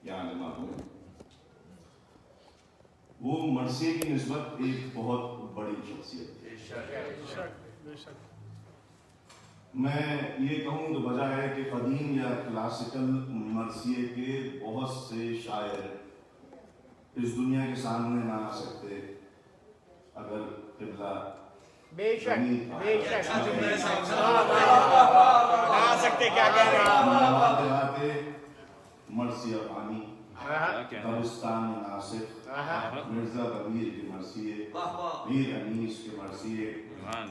یہاں جمع ہوئے، وہ مرثیے کی نسبت ایک بہت بڑی شخصیت ہے۔ میں یہ کہوں تو بجائے کہ قدیم یا کلاسیکل مرثیے کے بہت سے شاعر اس دنیا کے سامنے نہ آ سکتے اگر قبلہ بے شک بے شک آ سکتے، کیا کہہ رہے ہیں؟ مرثیہ فانی، دبستان ناصف، مرزا کبیر کے مرثیے، میر انیس کے مرثیے،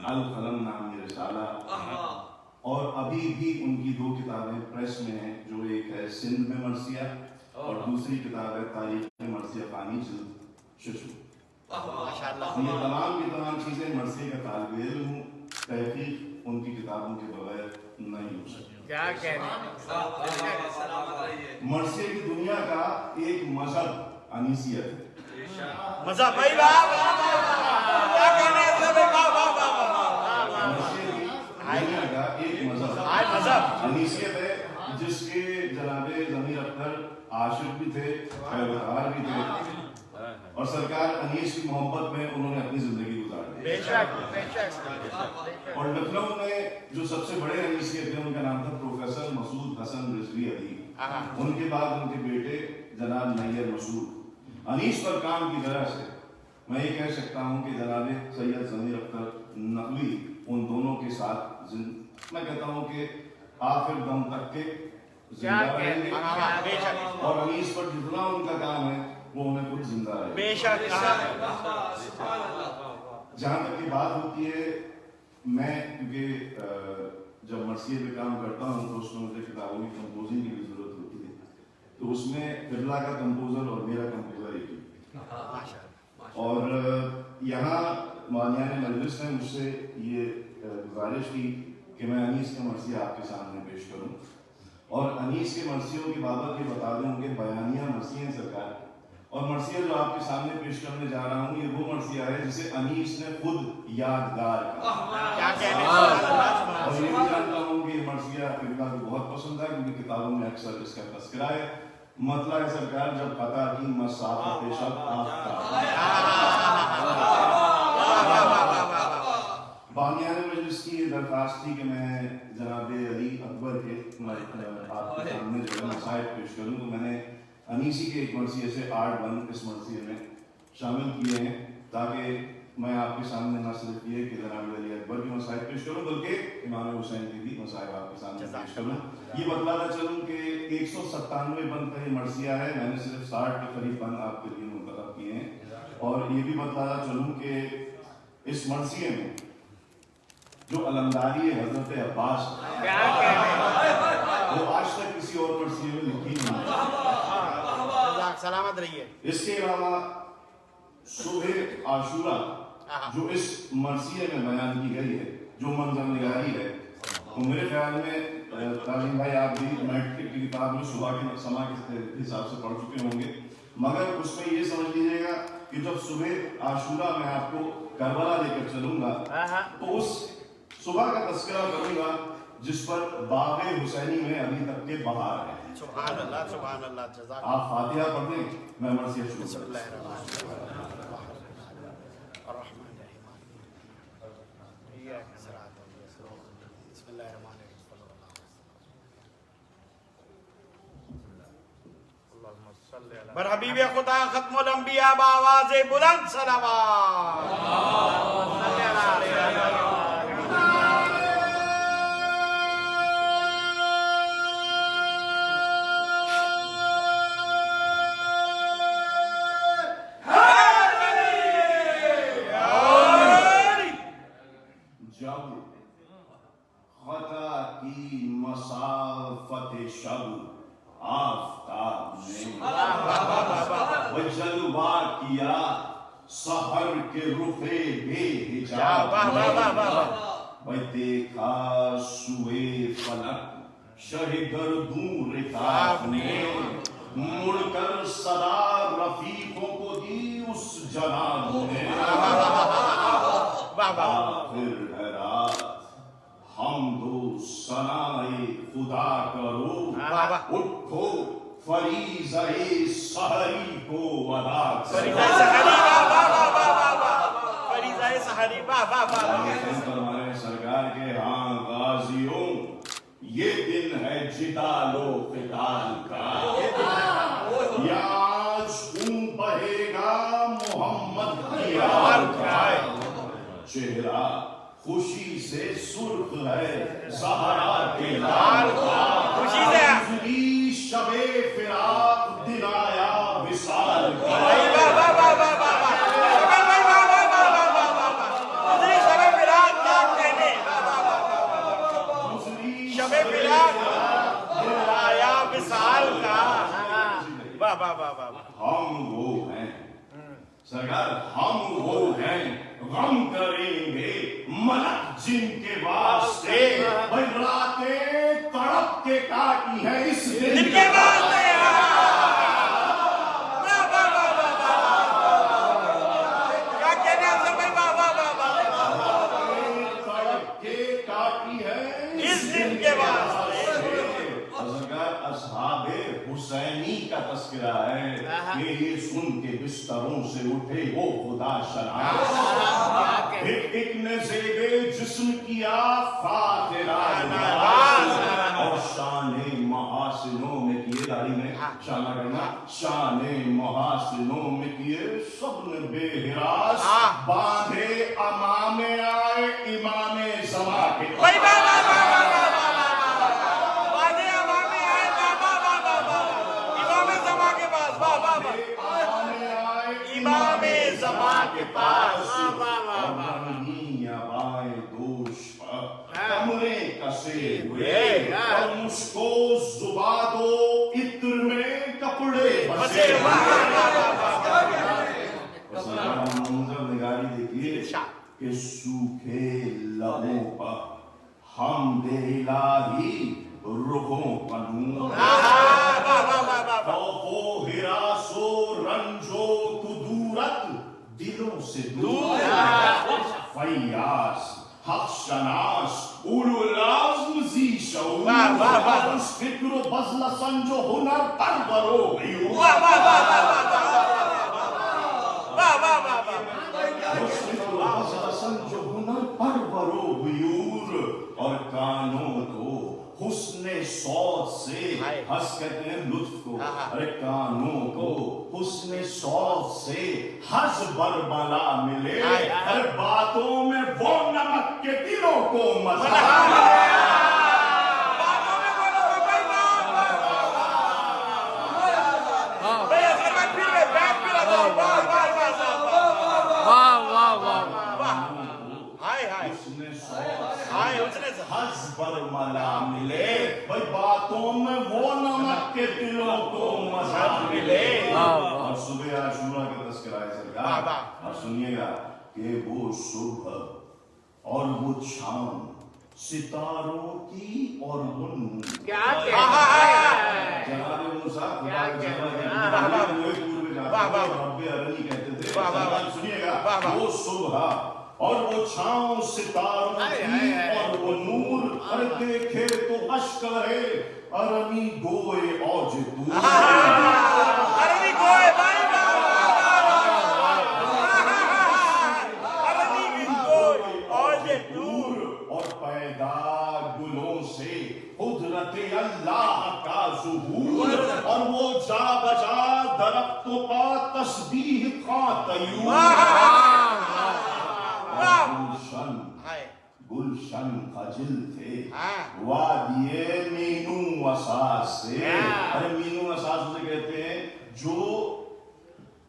القلم نامی رسالہ، اور ابھی بھی ان کی 2 کتابیں پریس میں ہیں، جو ایک ہے سندھ میں مرثیہ اور دوسری کتاب ہے تاریخ میں مرثیہ فانی جلد ششو۔ یہ تمام کی تمام چیزیں مرثیے کا طالب علم ہوں، تحقیق ان کی کتابوں کے بغیر نہیں ہو سکتی۔ کیا کہہ رہے ہیں؟ مرثیے کی دنیا کا ایک مذہب انیسیت ہے۔ مذہب بھائی واہ کیا کہہ رہے ہیں؟ مرثیے کی دنیا کا ایک مذہب انیسیت ہے، جس کے جناب ضمیر اختر عاشق بھی تھے، خیرخواہ بھی تھے، اور سرکار انیس کی محبت میں انہوں نے اپنی زندگی گزاری۔ بے شک بے شک۔ اور لکھنؤ میں جو سب سے بڑے انیسیے تھے ان کا نام تھا پروفیسر مسعود حسن رضوی علی، ان کے بعد ان کے بیٹے جناب نیر مسعود۔ انیس پر کام کی طرح سے میں یہ کہہ سکتا ہوں کہ جناب سید ضمیر اختر نقوی ان دونوں کے ساتھ میں کہتا ہوں کہ آخر دم تک کے زندہ رہیں گے، اور انیس پر جتنا ان کا کام ہے وہ انہیں خود زندہ رہے۔ بے شک۔ جہاں تک کی بات ہوتی ہے، میں کیونکہ جب مرثیے پہ کام کرتا ہوں تو اس میں مجھے کتابوں کی کمپوزنگ کی بھی ضرورت ہوتی ہے، تو اس میں قبلہ کا کمپوزر اور میرا کمپوزر ایک ہی، اور یہاں مانیان مجلس نے مجھ سے یہ گزارش کی کہ میں انیس کا مرثیہ آپ کے سامنے پیش کروں، اور انیس کے مرثیوں کی بابت یہ بتا دوں کہ بیانیہ مرثیہ سرکار، اور مرثیہ جو آپ کے سامنے پیش کرنے جا رہا ہوں یہ وہ مرثیہ ہے جسے انیس نے خود یادگار کہا۔ اور یہ بھی جانتا ہوں کہ یہ مرثیہ قبلہ کو بہت پسند ہے، کیونکہ کتابوں میں اکثر اس کا تذکرہ ہے۔ مطلع سرکار جب قطع کی مسافت شب آفتاب، بانیان مجلس کی یہ درخواست تھی کہ میں جناب علی اکبر کے آپ کے سامنے جو ہے مسائل پیش کروں، تو میں نے انیسی کے ایک مرثیے سے 8 بند اس مرثیے میں شامل کیے ہیں، تاکہ میں آپ کے سامنے نہ صرف یہ کہ جناب علی اکبر کی مسائل پیش کروں بلکہ امام حسین کی بھی مسائل آپ کے سامنے پیش کروں۔ یہ بتلاتا چلوں کہ 197 بند کا یہ مرثیہ ہے، میں نے صرف 60 کے قریب بند آپ کے لیے منتخب کیے ہیں، اور یہ بھی بتلاتا چلوں کہ اس مرثیے میں جو علمداری حضرت عباس وہ آج تک کسی اور مرثیے میں لکھی نہیں ہے۔ سلامت رہیے۔ اس کے علاوہ صبح عاشورہ جو اس مرثیے میں بیان کی گئی ہے، جو منظر نگاری ہے، تو میرے خیال میں تعلیم بھائی آپ بھی میٹرک کی کتاب میں صبح کے سما کے حساب سے پڑھ چکے ہوں گے، مگر اس میں یہ سمجھ لیجیے گا کہ جب صبح عاشورہ میں آپ کو کربلا لے کر چلوں گا تو اس صبح کا تذکرہ کروں گا جس پر باغ حسینی میں ابھی تک کے بہار ہے۔ سبحان اللہ سبحان اللہ۔ جزاک اللہ۔ آپ فاتحہ پڑھ دیں، میں مرثیہ شروع بسم کروں۔ اللہ الرحمن الرحیم۔ بسم اللہ الرحمن الرحیم۔ بر حبیب خدا ختم الانبیاء بآواز بلند صلوات۔ سحر کے رخے بے حجاب میں دیکھا سوئے فلک شہ گردوں رکاب نے، مڑ کر صدا رفیقوں کو دی اس جناب نے۔ آخر ہے رات حمد و ثنائے خدا کرو، اٹھو फरीज़ा सहरी को अदा फरीज़ा सहरी फरीज़ा सहरी हमारे सरकार के हाँ गाजियों, ये दिन है जिदालो क़िताल का, या आज खून बहेगा मोहम्मद की आल का, चेहरा खुशी से सुर्ख है ज़हरा के लाल का, खुशी से शबे फिराक दिन आया विसाल का, शबे फिराक आया विसाल का। हम वो हैं सरकार, हम वो हैं, गम करेंगे मलक जिनके वास्ते, भाई रातें तड़प के काटी है इस दिन के वास्ते। क्या कहने हैं भाई? तड़प के काटी है इस दिन के वास्ते। असहाबे हुसैनी का तस्करा है कि ये सुन के बिस्तरों से उठे वो खुदा शनास, एक ने ज़ेबे जिस्म किया फातिरा और शाने महासिनों में किए, दाढ़ी में शाना करना, शाने महासिनों में किए सबने बेहिरास, बांधे अमामे आए इमामे ज़मा के इमामे ज़मा के पास कमरे कसे हुए और मुझको जुबा दो इत्र में कपड़े बसे। मंजर निगारी देखिए कि सूखे लबों पर हम दे इलाही रुखों का नूर, खौफो हिरासो रंजो कुदूरत दिलों से दूर, फैयास हक शनास उलुल आज़्म ज़ी शऊर, फिक्र व बज़्ल संजो हुनर परवरो गयूर, फिक्र व बज़्ल संजो हुनर परवरो गयूर, और कानों को हुस्ने सौत से, हंस कहते हैं लुत्फ को, अरे कानों को हुस्ने सौत से हज बरबला मिले, अरे बातों में वो नमक के दिलों को मजा हज बरमला मिले, भाई बातों में वो नमक के दिलों को मजा मिले। और सुबह आशूरा का तस्करा है सरकार, और सुनिएगा कि वो सुबह और वो शाम सितारों की और वो क्या जनाब मूसा खुदा के रब्बे अरनी कहते थे। सुनिएगा वो सुबह और वो छाँव सितारों की और वो नूर, अरे देखे तो अश्करे अरनी गोए औज दूर, अरनी गोए भाई अरनी गोए औज दूर, और पैदा गुलों से कुदरत अल्लाह का ज़ुहूर, और वो जा बजा दरख्तों का तस्बीह का तयूर, गुलशन खजिल थे वादिये मीनू असास से, अरे मीनू असास उसे कहते हैं जो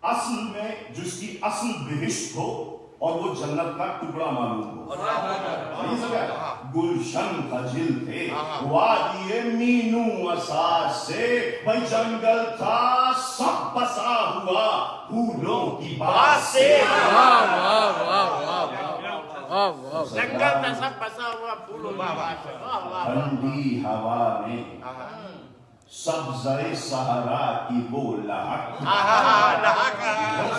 असल में जिसकी असल बिहिश्त हो और वो जन्नत का टुकड़ा मालूम हो, ये सब है। गुलशन खजिल थे वादिये मीनू असास से, भाई जंगल था सब बसा हुआ फूलों की बात से, जंगल में सब बसा हुआ फूलों की बात से, ठंडी हवा में सब्ज़े सहरा की वो लहक,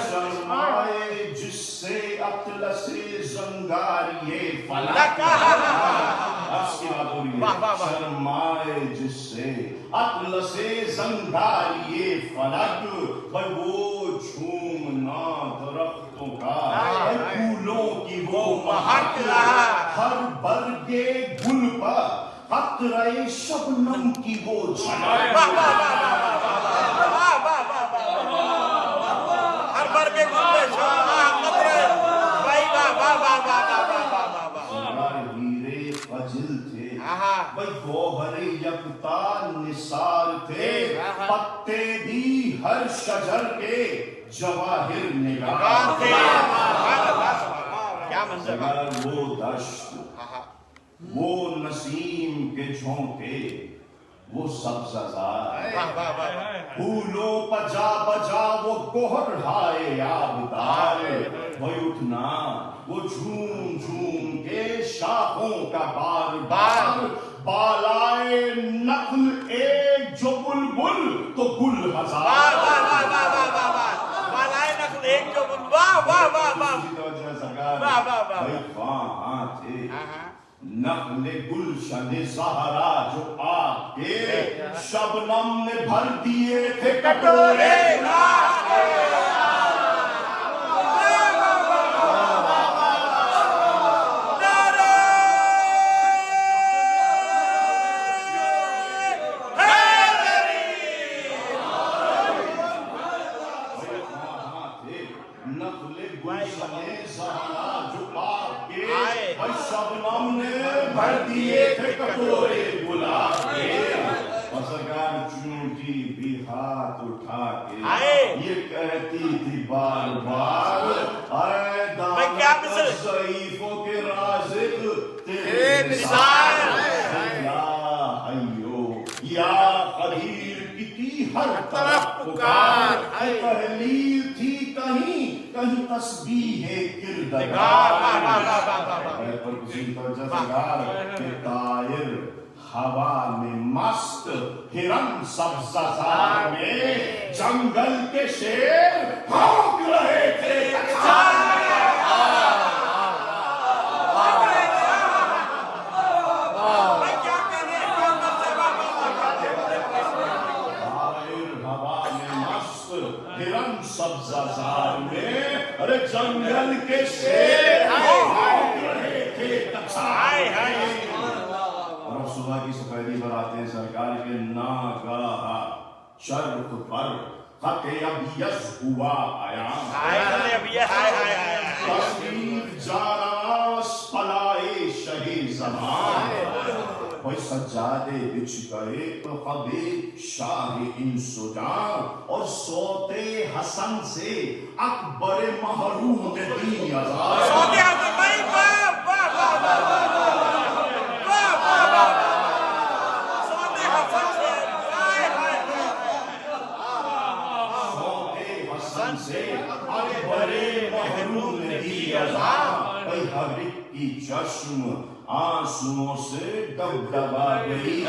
शर्माए जिससे अतलसे ज़ंगारिये फलक, शर्माए जिससे اطلس زنگاریے فلک، بھائی وہ جھومنا درختوں کا، پھولوں کی وہ مہک، ہر برگے گل پر قطرے شبنم کی وہ جھلک، ہر برگے گل قطرے ہیرے فضل تھے، بھائی گوہر یکتا نثار تھے، پتے بھی ہر شجر کے جواہر نگار تھے، کیا منظر ہے، اگر وہ دشت، وہ نسیم کے جھونکے، وہ سبزہ زار، پھولوں پجا بجا وہ گوہر ہائے آبدار، بھائی اٹھنا وہ جھوم جھوم کے شاخوں کا بار بار، بالائے نخل ایک جو بلبل تو گل ہزار، بالائے نخل ایک جو بلبل، واہ واہ واہ واہ، بھائی وہاں تھے نخل گلشن زہرا جو آگ کے شبنم نے بھر دیے تھے کٹورے، نخل گلشن زہرا جو آگ کے شبنم نے بھر دیے تھے کٹورے گلاب کے، اور سرکار چونٹی بھی ہاتھ اٹھا کے یہ کہتی تھی بار بار، اے دامت ضعیفوں کے رازق تیرے نثار، یا حیو یا قدیر کی تھی ہر طرف پکار، تحلیل تھی کہیں کہیں تسبیح کردگار، پر کسی توجہ سرکار کہ طائر ہوا میں مست، ہرن سبزہ زار میں، جنگل کے شیر بھونک رہے تھے، ہرن سبزہ زار میں، ارے جنگل کے شیر بھونک رہے تھے، اور صبح کی سفیدی پر آتے ہیں سرکار کے ناگاہ چرخ پر خط ابیض ہوا عیان، تصویر جاناس پلائے شہ زمان، کوئی سجادے بچھ گئے تو قبے شاہ انس و جان، اور صوت حسن سے اکبر محروم دین آزاد، ہر ایک کی چشم آنسوؤں سے دبدبا گئی،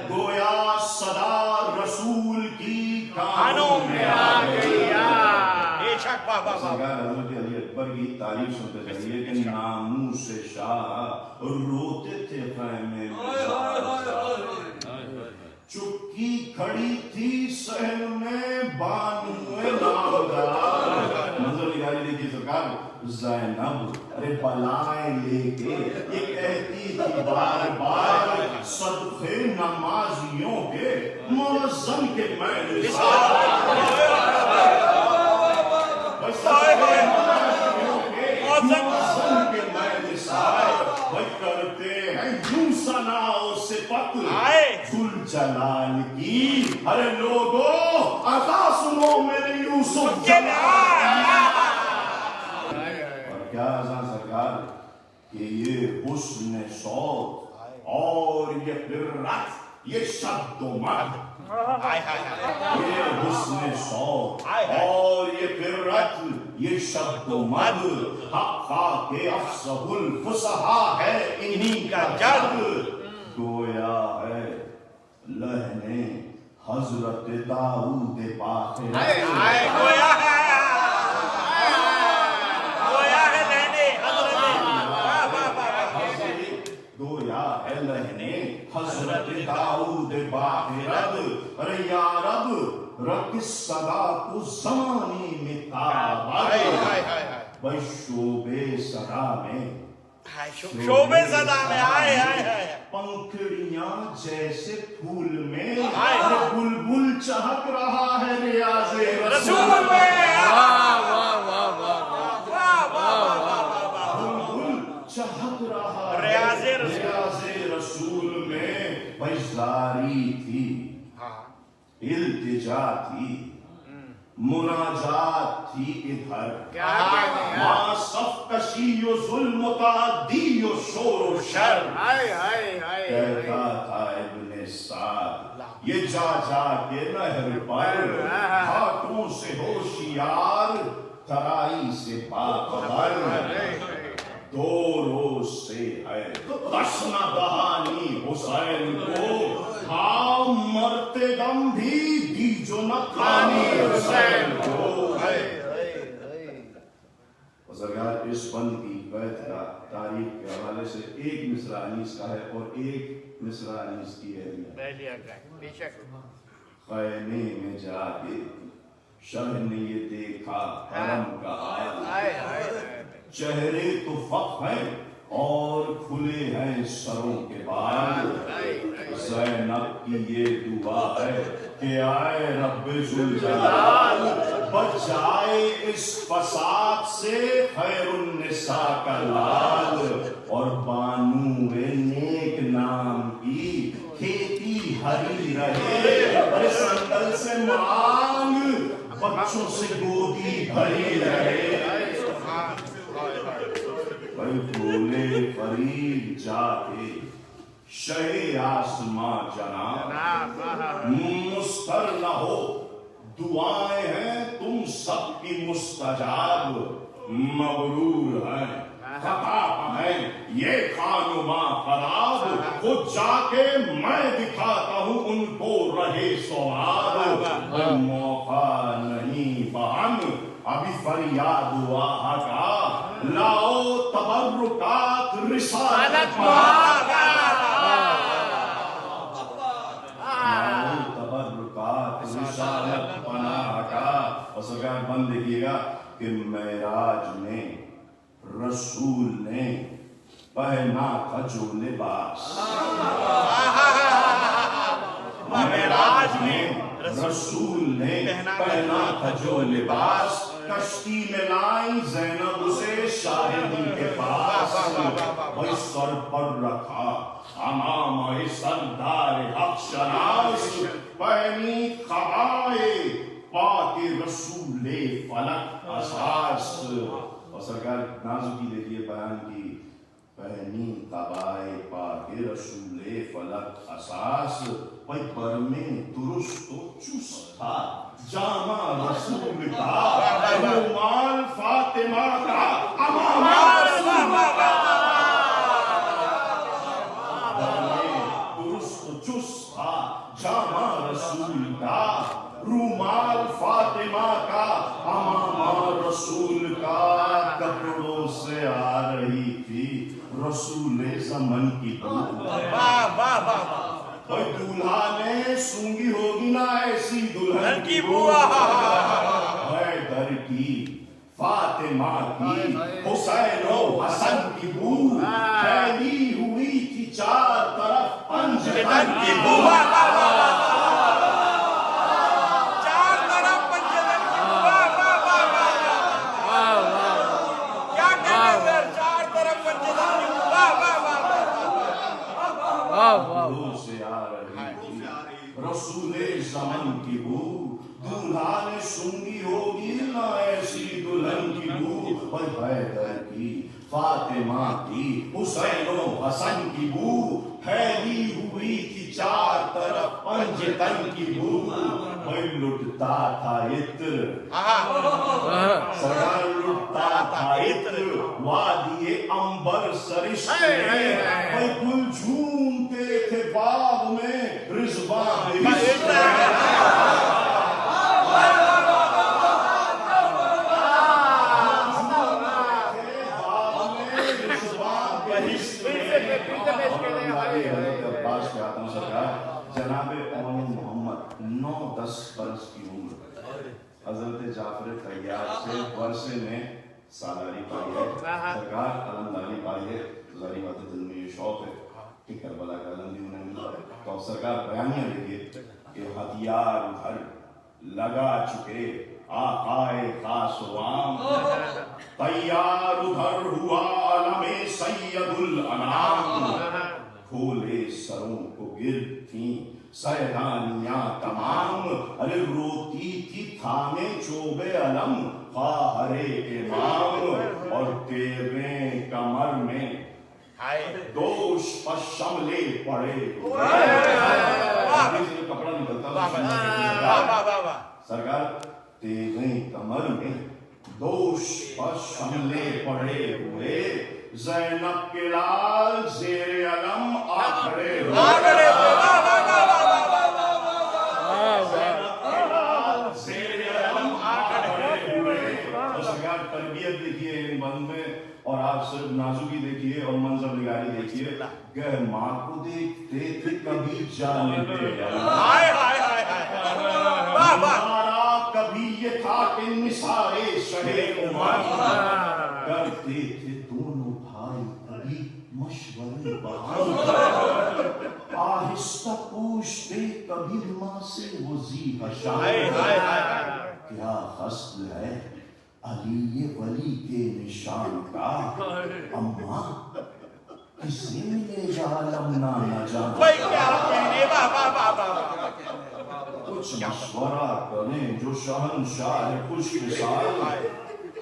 گویا صدا رسول کی کانوں میں آ گئی، حضرت علی اکبر کی تعریف سنتے چاہیے کہ ناموس شاہ روتے تھے خیمے میں، چپکی کھڑی تھی صحن میں بانو نامدار، منظر نگاری دیکھیے سرکار، زینب ارے بلائیں لے کے یہ کہتی تھی بار بار، صدقے نمازیوں کے مؤذن کے میں کرتے ہیں یوں ثنا و صفت ذل جلال کی، ارے لوگوں عطا سنو میرے یوسف کیا عزا سرکار کہ یہ حسن صوت اور یہ فرت، یہ شد و مد، یہ حسن صوت اور یہ فرت، یہ شد و مد، حقا کے افصح الفصحا ہے انہی کا جد، گویا ہے لہنے حضرت داؤد باخر، گویا ہے حضرت داؤد باخرد، رکھ صدا کو زمانے میں تاب بھائی شعبے صدا میں شعبے صدا میں آئے پنکھڑیاں جیسے پھول میں بلبل چہک رہا ہے ریاض رسول میں بلبل چہک رہا ہے ریاض رسول میں بھائی زاری تھی التجا تھی مناجات تھی ادھر ماں صف کشی و ظلم و تعدی و شور و شر کہتا تھا ابن سعد یہ جا جا کے نہر پر ہاتھوں سے ہوشیار ترائی سے باخبر دو روز سے ہے تشنہ دہانی حسین کو ہاں مرتے دم بھی دی جو نہ کھانی حسین کو بزرگار اس بند کی قید کا تاریخ کے حوالے سے ایک مصرع انیس کا ہے اور ایک مصرع انیس کی ہے خیمے میں جا کے شہ نے یہ دیکھا حرم کا حال چہرے تو فخ ہیں اور کھلے ہیں سروں کے بال زینب کی یہ دعا ہے کہ آئے رب ذوالجلال بچائے اس فساد سے خیر النساء کا لال اور بانو نیک نام کی کھیتی ہری رہے سندل سے مانگ بچوں سے گودی بھری رہے بولے فرید جا کے شہ آسماں جناب مستر نہ ہو دعائیں ہیں تم سب کی مستجاب مغرور ہیں خطا ہیں یہ خانما خراب خود جا کے میں دکھاتا ہوں ان کو رہے سواب موقع نہیں بہن ابھی فریاد ہوا کا لاؤ تبرکات رسالت پناہ کا لاؤ تبرکات رسالت پناہ کا بس اگر بند دیکھیے گا کہ معراج میں رسول نے پہنا تھا جو لباس معراج میں رسول نے پہنا تھا جو لباس کشتی میں لائی زینب اسے شاہدی کے پاس وہی سر پر رکھا امام سردار حق شناس پہنی خبائے پاک رسول فلک اساس اور سرکار نازو کی دیکھیے بیان کی پہنی قبائے پاک رسول فلک اساس بھائی پر میں درست و چست تھا جامع رسول کا رومال فاطمہ کا امام رسول کا پر میں درست و چست تھا جامع رسول کا رومال فاطمہ کا امام رسول کا کپڑوں سے آ رہی تھی رسول زمن کی بو کوئی دولہا نے سونگی ہوگی نا ایسی دلہن کی بو حیدر کی فاطمہ کی حسین و حسن کی بو پھیلی ہوئی تھی چار طرف پنجتن کی بو سے آ رہی تھی رسول زمن کی بو دولہا نے سونگی ہوگی نہ ایسی دلہن کی بو حیدر کی فاطمہ کی حسین و حسن کی بو پھیلی ہوئی تھی چار طرف پنجتن کی بو لٹتا تھا عطر سرکار لٹتا تھا عطر وادی عنبر سرشت میں گل جھومتے تھے باغ میں رضوان بہشت جناب محمد 9-10 برس کی जाफर तैयार से वर्षे में सालारी पाई है, सरकार अलमदारी पाई है। तो जारी बात है, दिल में ये शौक है कि करबला का अलम भी उन्हें मिला। तो अब सरकार बयानियां देखिए कि हथियार उधर लगा चुके आकाए खासवाम, तैयार उधर हुआ अलमे सैयदुल अनाम, खोले सरों को गिर थी सैदानियां तमाम, अरे रोती थी थामे चोबे अलम फाहरे इमाम, और तेरे कमर में दोष पर शमले पड़े। कपड़ा निकलता सरकार, तेरे कमर में दोष पर शमले पड़े हुए, ज़ैनब के लाल ज़ेरे अलम आखड़े तरबियत देखिए इन बंद में, और आप सिर्फ नाजुकी देखिए और मंजर निगारी देखिए। गह माँ को देखते थे कभी जाने कभी ये था कि निसारे शहे उमर, करते थे दोनों भाई कभी मशवरे आहिस्ता पूछते कभी माँ से वो जी हशार, क्या हस्न है अली ये वली के निशान का, अम्मा किसे मिलेगा लम्ना न जाना। कुछ मशवरा करें जो शहंशाह खुश मिसाल,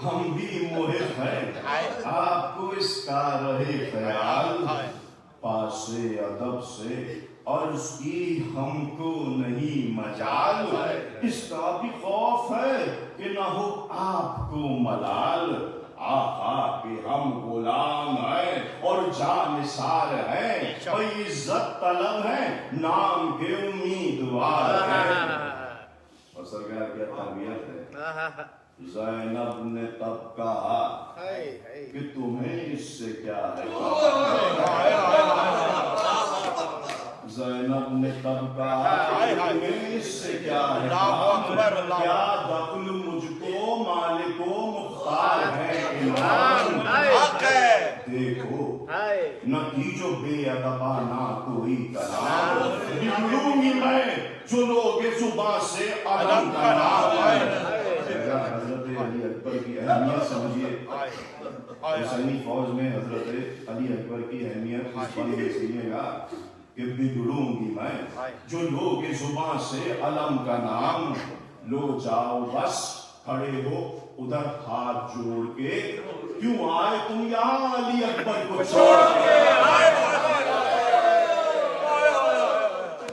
हम भी मोहित हैं आपको इसका रहे ख्याल, पासे अदब से अर्ज की हमको नहीं मजाल, इसका भी खौफ है कि न हो आपको मलाल, आका के हम गुलाम हैं और जानिसार हैं, कोई इज्जत तलब है नाम के उम्मीदवार हैं। और सरकार क्या तरबियत है, ज़ैनब ने तब कहा कि तुम्हें इससे क्या है, ज़ैनब ने तब कहा तुम्हें इससे क्या है, क्या दखल मुझको मालिको मुख्तार है इमाम, देखो नतीजों बेअदबा ना कोई कलाम, निकलूंगी मैं जो लोग जुबान से अलम का नाम है। हजरत अली अकबर की अहमियत समझिए, हुसैनी फौज में हजरत अली अकबर की अहमियत इस बात में सुनिएगा कि बिगड़ूंगी मैं जो लोग जुबान से अलम का नाम, लो जाओ बस खड़े हो उधर हाथ जोड़ के, क्यों आए तुम यहाँ अली अकबर को छोड़ के,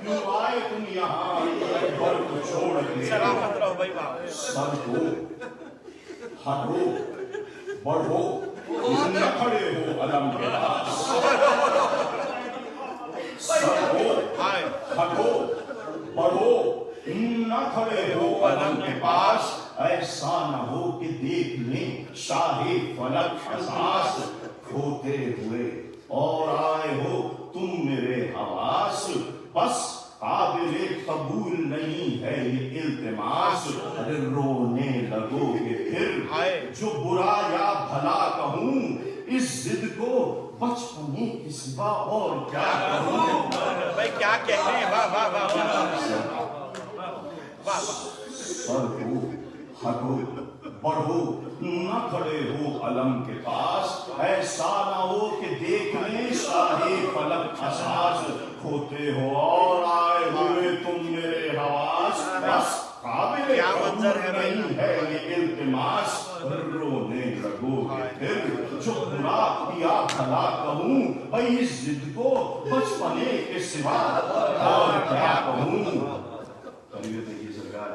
क्यों आए तुम यहाँ अली अकबर को छोड़ के, सर को हटो बढ़ो न खड़े हो अलम के पास, सर हो हटो बढ़ो न खड़े हो अलम के पास, ऐसा न हो कि देख लें शाहे फलक हसास, खोते हुए और आए हो तुम मेरे हवास, बस काबिले कबूल नहीं है ये इल्तिमास, अरे रोने लगोगे फिर जो बुरा या भला कहूँ, इस जिद को बचपने के सिवा और क्या कहूँ। भाई क्या कहते हैं, वाह वाह वाह वाह, सर हो हटो बढ़ो न खड़े हो अलम के पास, ऐसा ना हो कि देख लें शाहे फलक हसास, खोते हो और आए हुए तुम मेरे हवास, बस काबिल मंजर है नहीं है ये इल्तिमास, रोने लगोगे फिर जो बुरा या भला कहूँ, भाई इस जिद को बचपने के सिवा और क्या कहूँ। देखिए सरकार,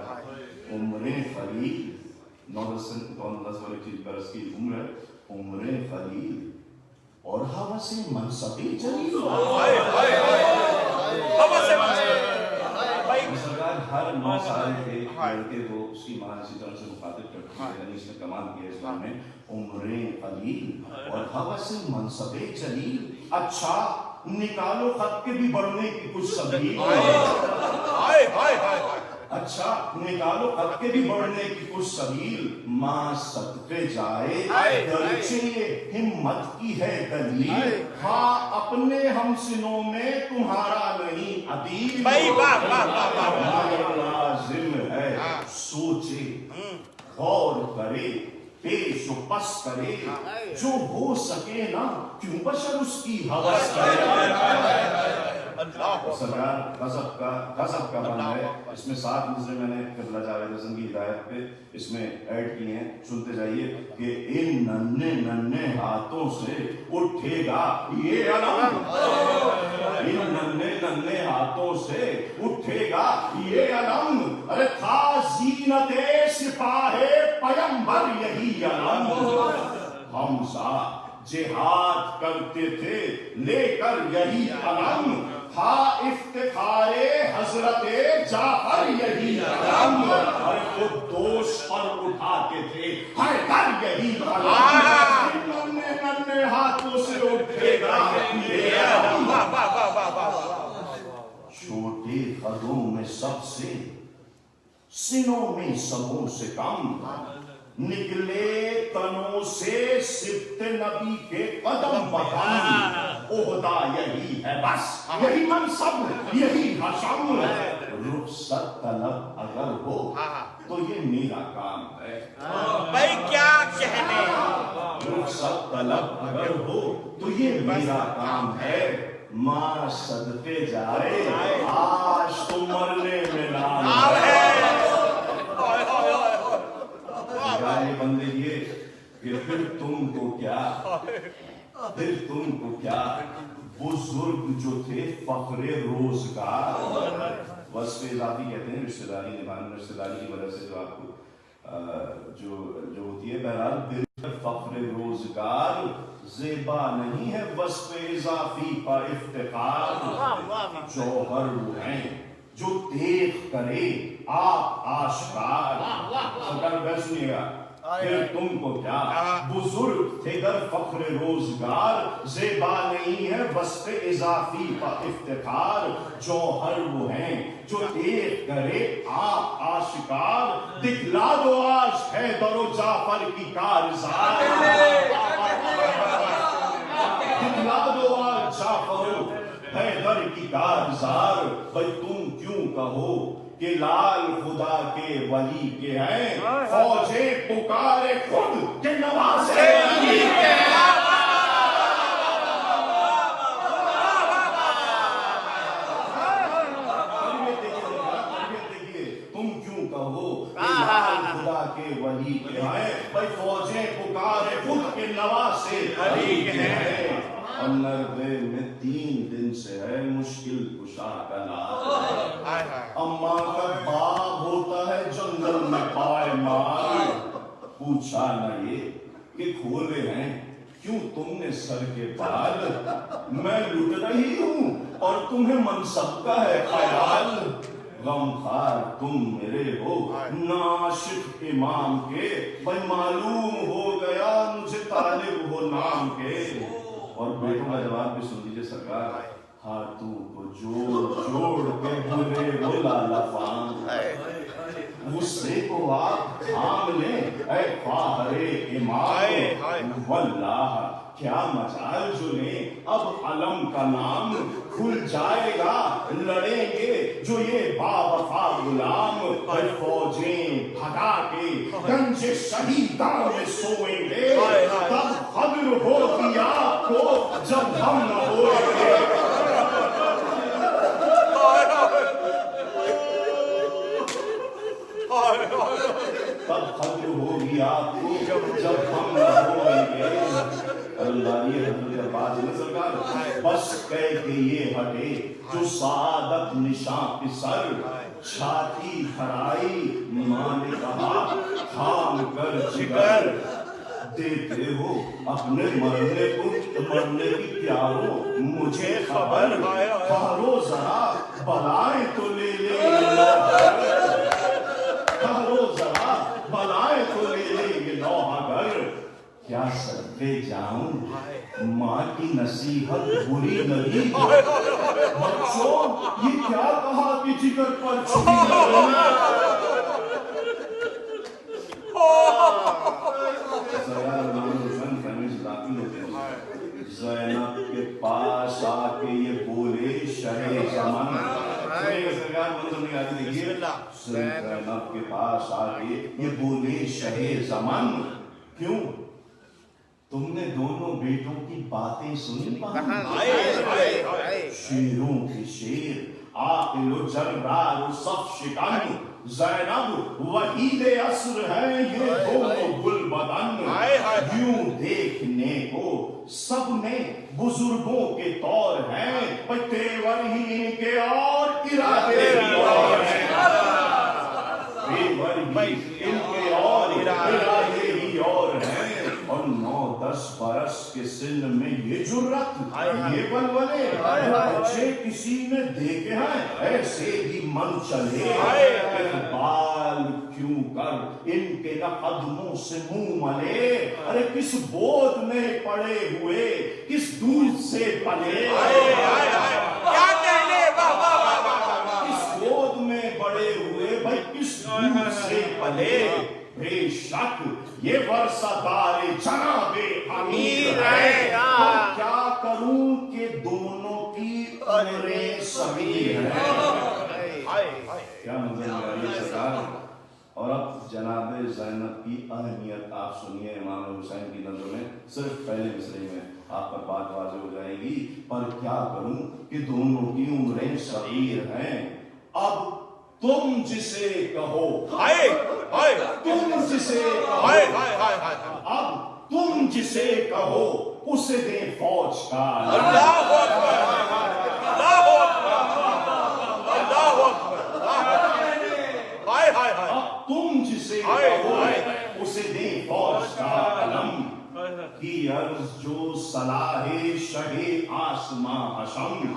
उम्रे खलील 9-10 बरस की उम्र, उम्रे खलील और हवसे मनसबे जलील, सरकार हर 9 साल के लड़के को उसकी मां इसी तरह से मुखातिब करती है, यानी इसने कमाल किया इस बात में, उम्रे खलील और हवसे मनसबे जलील, अच्छा निकालो खत के भी बढ़ने की कुछ सभी, अच्छा निकालो हद के भी बढ़ने की कुछ सबील, माँ सदके जाए दरचे हिम्मत की है दलील, हाँ अपने हमसिनों में तुम्हारा नहीं अदील, लाजिम है सोचे गौर करे पेश पस करे, जो हो सके ना क्यों बशर उसकी हवस करे। सरकार गजब का बंद है। इसमें 7 मिसरे मैंने क़िबला जावेद हसन की हिदायत पे इसमें ऐड किए हैं, सुनते जाइए कि इन नन्हे नन्हे हाथों से उठेगा ये अलम, इन नन्हे नन्हे हाथों से उठेगा ये अलम, अरे था जीनते सिपाहे पैगंबर यही अलम, हमसा जिहाद करते थे लेकर यही अलम, था इफ्तिखारे हजरते जाफर यही अलम, अरे वो दोष पर उठाते थे हैदर यही अलम, नन्हे नन्हे हाथों से उठेगा ये अलम, छोटे कदों में सबसे सिनों में सबों से कम, निकले तनों से सिफ्त नबी के कदम बदम, ओहदा यही है बस यही मनसब यही हशम, रुखसत तलब अगर हो तो ये मेरा काम है। भाई क्या कहने, रुखसत तलब अगर हो तो ये मेरा काम है, माँ सदके जाए आज तो मरने में नाम है। ये बंदे ये कि फिर तुमको क्या बुजुर्ग जो थे फखरे रोजगार, वस्फ़े इज़ाफ़ी कहते हैं रिश्तेदारी निभाने, रिश्तेदारी की वजह से जो आपको जो होती है, बहरहाल फखरे रोजगार ज़ेबा नहीं है वस्फ़े इज़ाफ़ी पर इफ्तिखार, जौहर वो हैं जो देख करे आप आशकार, सरकार बैठ सुनिएगा, फिर तुमको क्या बुजुर्ग थे दर फख्र रोजगार, ज़ेबा नहीं है वस्फ़े इज़ाफ़ी पर इफ्तिखार, जौहर वो हैं जो देख करे आप आशिकार, दिखला दो आज हैदर और जाफर की कारज़ार, दिखला दो आज जाफर हैदर की कारज़ार, भाई तुम क्यों कहो कि लाल खुदा के वली के हैं, फौजे पुकारे खुद के नवासे अली के हैं। तुम क्यों कहो कि लाल खुदा के वली के हैं, भाई फौजे पुकारे खुद के नवासे अली के हैं। और नरवे में 3 दिन से है मुश्किल कुशा का लाल, अम्मा का बाग होता है जंगल में पाए मार, पूछा न ये कि खोले हैं क्यों तुमने सर के बाल, मैं लुट रही हूँ और तुम्हें मनसब का है ख्याल, गमखार तुम मेरे हो नाशिक इमाम के, भाई मालूम हो गया मुझे तालिब हो नाम के। और बेटों का जवाब भी सुन लीजिए सरकार, हाथों को जोड़ जोड़ के बुरे वो लाला फान, गुस्से को आप थाम ले ऐ ख्वाहरे इमाम, वल्लाह क्या मजाल जुने अब अलम का नाम, खुल जाएगा लड़ेंगे जो ये बावफा गुलाम, फौजें भगा के गंज शहीदा में सोएंगे, तब खबर होगी आपको जब हम न होएंगे। तब खबर होगी आपको जब हम न होएंगे। सरकार बस कह के ये हटे जो सादत निशां पिसर, छाती फराई मां ने कहा थाम कर जिगर, देते हो अपने मरने को मरने की प्यारो मुझे खबर, ठहरो जरा बलाएं तो ले ले, ठहरो जरा बलाएं तो ले ले ये नौहागर, क्या सदके जाऊं ماں کی نصیحت بری لگی بچوں یہ کیا کہا کہ جگر پر چھری لگنا زینب کے پاس آ کے یہ بولے شہ زمان زینب کے پاس آ کے یہ بولے شہ زمان کیوں تم نے دونوں بیٹوں کی باتیں سنی شیروں کی شیر عاقل و جرار و صف شکن زینب وحید عصر ہے یہ دونوں گل بدن یوں دیکھنے کو سب نے بزرگوں کے طور ہیں تیور ہی ان کے اور ارادے بھی اور ہیں تیور ہی ان کے اور ارادے بھی اور ہیں اور 9-10 برس کے سن میں یہ جرت یہ بلبلے بچے کسی نے دیکھے ہیں ایسے ہی من چلے اقبال کیوں کر ان کے نہ قدموں سے منہ ملے ارے کس بود میں پڑے ہوئے کس دودھ سے پلے کس بود میں پڑے ہوئے بھائی کس دودھ سے پلے بے شک یہ ورثہ دار جناب امیر ہے اور کیا کروں کہ دونوں کی عمریں صغیر ہیں کیا منظر ہے سرکار اور اب جناب زینب کی اہمیت آپ سنیے امام حسین کی نظر میں صرف پہلے مصرعے میں آپ پر بات واضح ہو جائے گی پر کیا کروں کہ دونوں کی عمریں صغیر ہیں اب تم جسے کہو تم جسے کہو اب تم جسے کہو اسے دیں فوج کا تم جسے کہو اسے دیں فوج کا علم کی عرض جو صلاح شہ آسماں حشم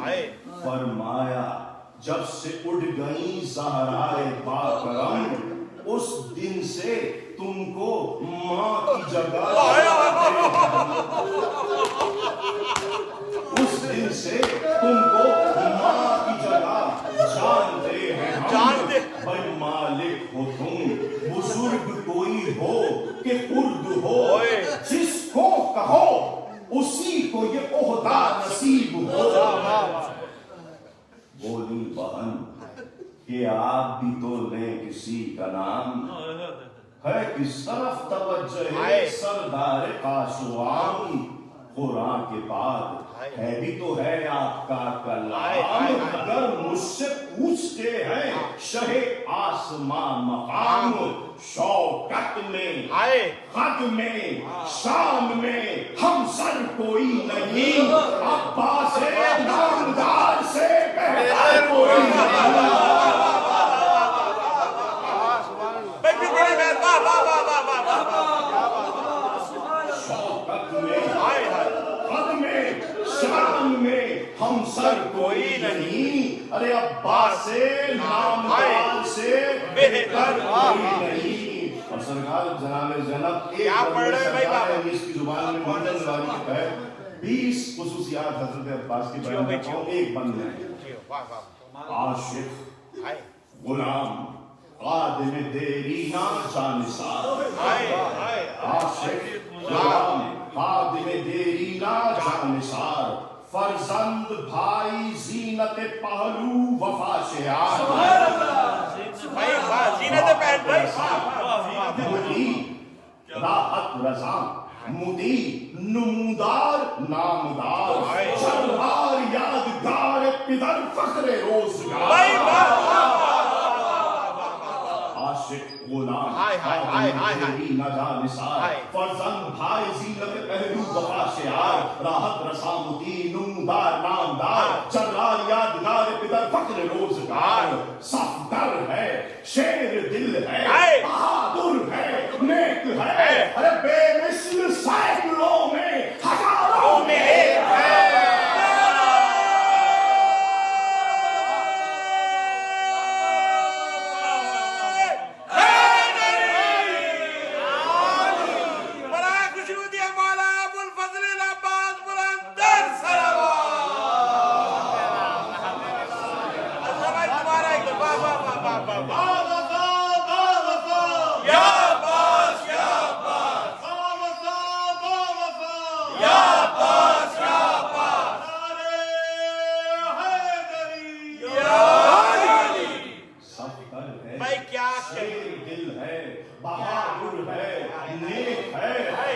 فرمایا جب سے اڑ گئی زہرائے باکرم اس دن سے تم کو ماں کی جگہ اس دن سے تم کو ماں کی جگہ جانتے ہیں ہم بھائی مالک ہو تم بزرگ کوئی ہو کہ خرد ہو جس کو کہو اسی کو یہ عہدہ نصیب ہو بولی بہن کہ آپ بھی تو لیں کسی کا نام ہے کس طرف توجہ ہے سردار قاسوان قرآن کے بعد ہے بھی تو ہے آپ کا کلام اگر مجھ سے پوچھتے ہیں شہ آسمان مقام شوکت میں خد میں شام میں ہم سر کوئی نہیں عباس نامدار سے بہتر کوئی نہیں شوکت میں خد میں شام میں ہم سر کوئی نہیں ارے عباس نامدار سے بہتر کوئی نہیں اور سرکار جناب زینب ایک اس کی زبان میں مندن لاری ہے 20 خصوصیات حضرت عباس کی بیان کرتا ہوں ایک بند ہے عاشق غلام خادم دیرینہ جانثار عاشق غلام خادم دیرینہ جانثار فرزند بھائی زینت پہلو وفا شعار زینت پہلو راحت رضا مدی نمودار نامدار جلوار یادگار پدر فخر روزگار عاشق غلام نہ جانثار فرزند بھائی زینت پہلو وفا شعار راحت رسا مدی نمودار نامدار جلوار یادگار پدر فخر روزگار صف در ہے شیر دل ہے بہادر ہے نیک ہے ارے بے مثل سینکڑوں میں ہزاروں میں ایک ہے بڑا خوش ہو دیا مولا ابو الفضل العباس बहादुर है, नेक है,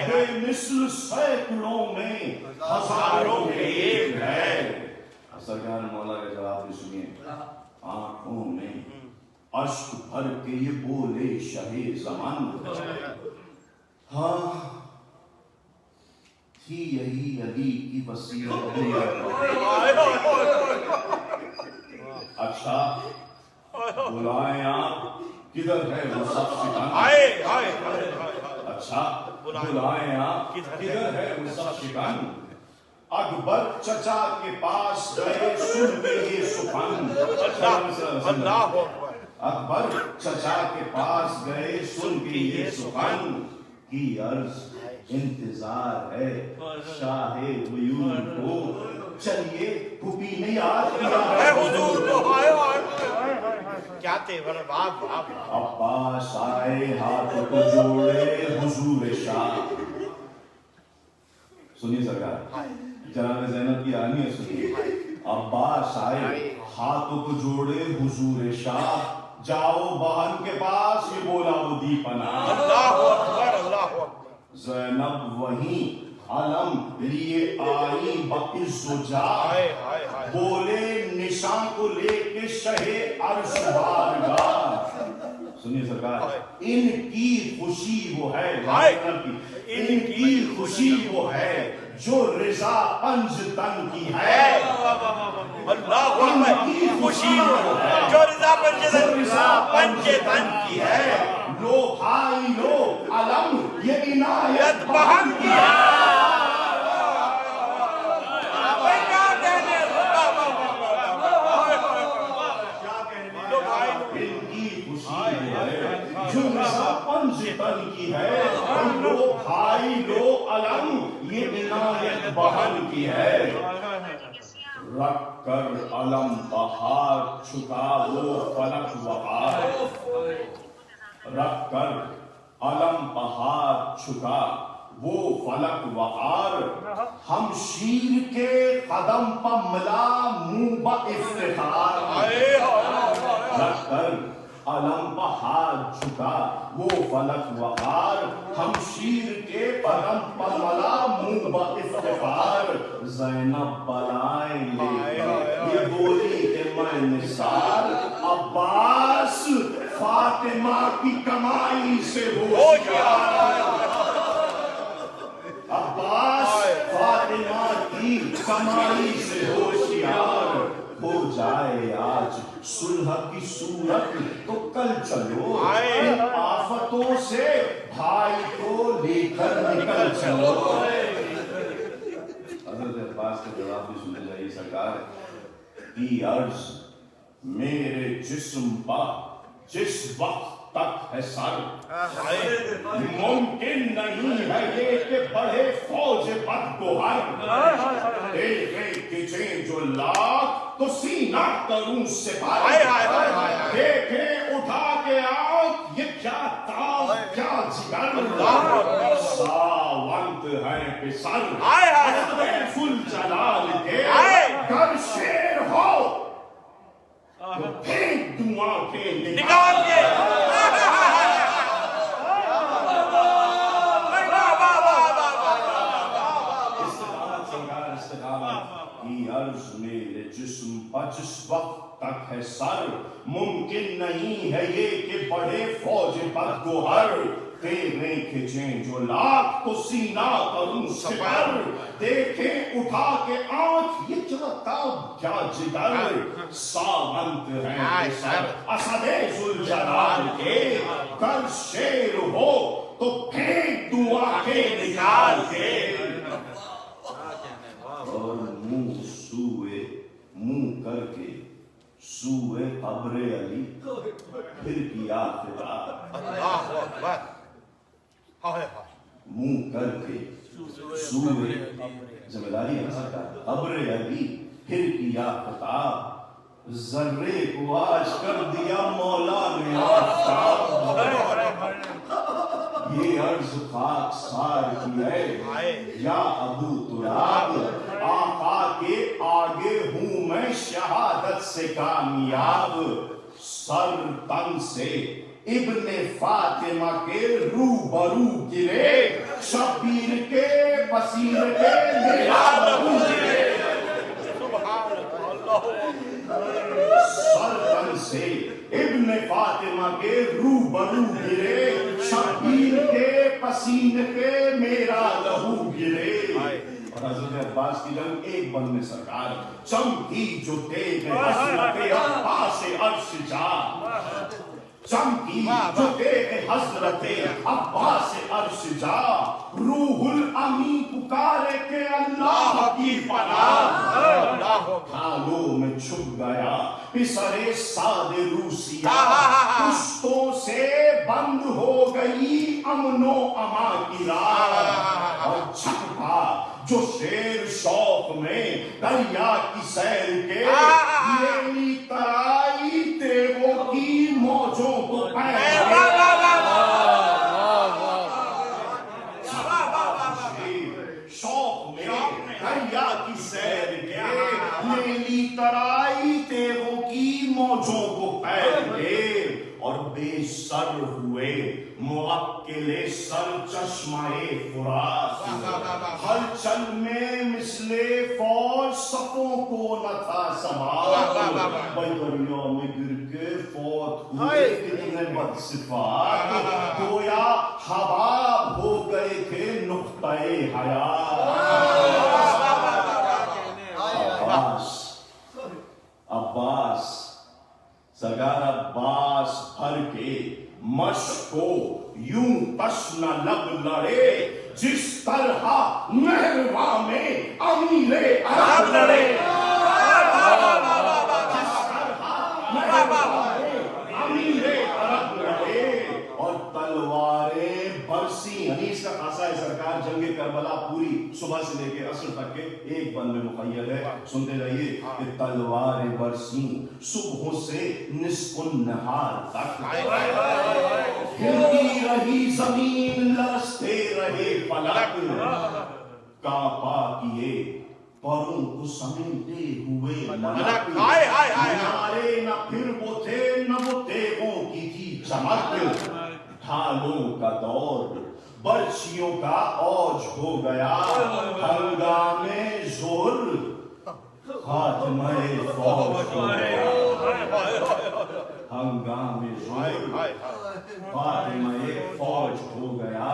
बेमिसल सैकड़ों में हजारों में एक है। सरकार मौला का जवाब भी सुनिए। आंखों में अश्क भर के ये बोले शाहे ज़मान, हाँ थी यही अली की वसीयत। अच्छा बुलाएं आप, किधर है वो सब शिकन? अच्छा बुलाएं आप, किधर है वो सब शिकन? अकबर चचा के पास गए सुन के ये सुखन। अकबर चचा के पास गए सुन के ये सुखन की अर्ज इंतजार है शाहे वयून को। चलिए फूफी ने याद किया क्या तेवर, वाह वाह। अब्बास आए हाथ को जोड़े हुजूर शाह। सुनिए सरकार, जनाब ज़ैनब की आनियत सुनिए। अब्बास आए हाथों को जोड़े हुजूर शाह, जाओ बहन के पास, ये बोला वो दीपना। अल्लाहु अकबर, अल्लाहु अकबर। ज़ैनब वहीं अलम लिए आई बइज़्ज़ुजा, बोले निशान को लेके शहे अर्श बारगाह। सुनिए सरकार, इनकी खुशी वो है, इनकी खुशी वो है जो रिजा पंजतन की है। अल्लाह की खुशी जो रिजा पंजतन की है। लो भाई लो अलम ये इनायत बहन की है। पंजतन की है। लो भाई लो अलम ये इनायत बहन की है। रख कर अलम बहार छुटा वो फलक वहार। रख कर अलम बहार छुटा वो फलक वहार। हम शीर के कदम पर मिला मुंह ब इफ्तिखार। रख कर अलम बहार झुका वो फलक वहार। हम शीर के कदम पर मिला मुंह ब इफ्तिखार। ज़ैनब बलाए लेकर ये बोली कि मैं निसार। अब्बास फातिमा की कमाई से होशियार। अब्बास फातिमा की कमाई से होशियार। हो जाए आज सुलह की सूरत तो कल चलो, इन आफतों से भाई को लेकर निकल चलो। हज़रत अब्बास का जवाब भी सुनने चाहिए सरकार की अर्ज, मेरे जिस्म पर जिस वक्त तक है सर, मुमकिन नहीं है ये कि बढ़े फौज बदगोहर। देखे जो लाख तो सीना करूं सिपाही। देखे उठा के आंख ये क्या ताव क्या जिगर। सावंत है पिसर फुल जलाल के। कर शेर हो तो फेंक दुआ के निकाल के। मेरे जिस्म पर जिस वक्त तक है सर, मुमकिन नहीं है ये कि बढ़े फौज बदगोहर। तेरे खिंचे जो लाख तो सीना करूं सिपर। देखे उठा के आंख ये क्या ताब क्या जिगर। सावंत है सर असदे जुल्जलाल के। कर शेर हो तो फेंक दुआ के निकाल के। और मुंह करके सूए कब्रे अली फिर किया खिताब। मुंह करके सूए जिम्मेदारी है सरकार कब्रे अली फिर किया खिताब। जर्रे को आज कर दिया मौला ने आफ्ताब। ये अर्ज खाक सार की है या अबू तुराब। आका के आगे हूं मैं शहादत से कामयाब। सर तन से इब्ने फातिमा के रूबरू गिरे, शबीर के पसीने पे मेरा लहू गिरे। सरतन से इब्ने फातिमा के रूबरू गिरे, शबीर के पसीने पे मेरा लहू गिरे। और हज़रत अब्बास की जंग एक बंद में सरकार चमकी जो तेज हज़रत अब्बास अर्श जा, चमकी जो तेज हज़रत अब्बास अर्श जा, रूहुल अमीन पुकारे के अल्लाह की पनाह, खालों में छुप गया पिसरे सादे रूसिया, पुश्तों से बंद हो गई अमनो अमा की राह, और छपा जो शेर शौक में दरिया की सैर के, लेली तराई तेगों की मौजों को शौक में दरिया की सैर के, लेली तराई तेगों की मौजों को पैर के, और बेसर हुए मुअक्किले सर चश्माए फुरात, हलचल में मिसले फौज सफों को न था सवाल, दरिया में गिर के फौत हुए कितने बदसिफात, गोया हवाब हो गए थे नुक्ताए हयात। अब्बास सरकार अब्बास भर के मश्क को यूं तश्ना लब लड़े, जिस तरह नहरवा में अमीरे अरब लड़े, जिस तरह नहरवा में अमीरे अरब लड़े, और तलवारें बरसी। यानी इसका खासा है सरकार जंगे करबला पूरी सुबह से लेके असर तक के एक बंद में मुक़य्यद है। सुनते रहिए कि तलवारें बरसी सुबह से निस्फ़ुन नहार तक, हिलती रही जमीन लरसते रहे फलक, कांपा किए परों को समेटे हुए मलक, नारे न फिर वो थे न वो तेगों की थी चमक, ढालों का दौर बर्छियों का औज हो गया, हंगामे जोर खात्मे फौज हो गया, हंगामे जोर खात्मे फौज हो गया।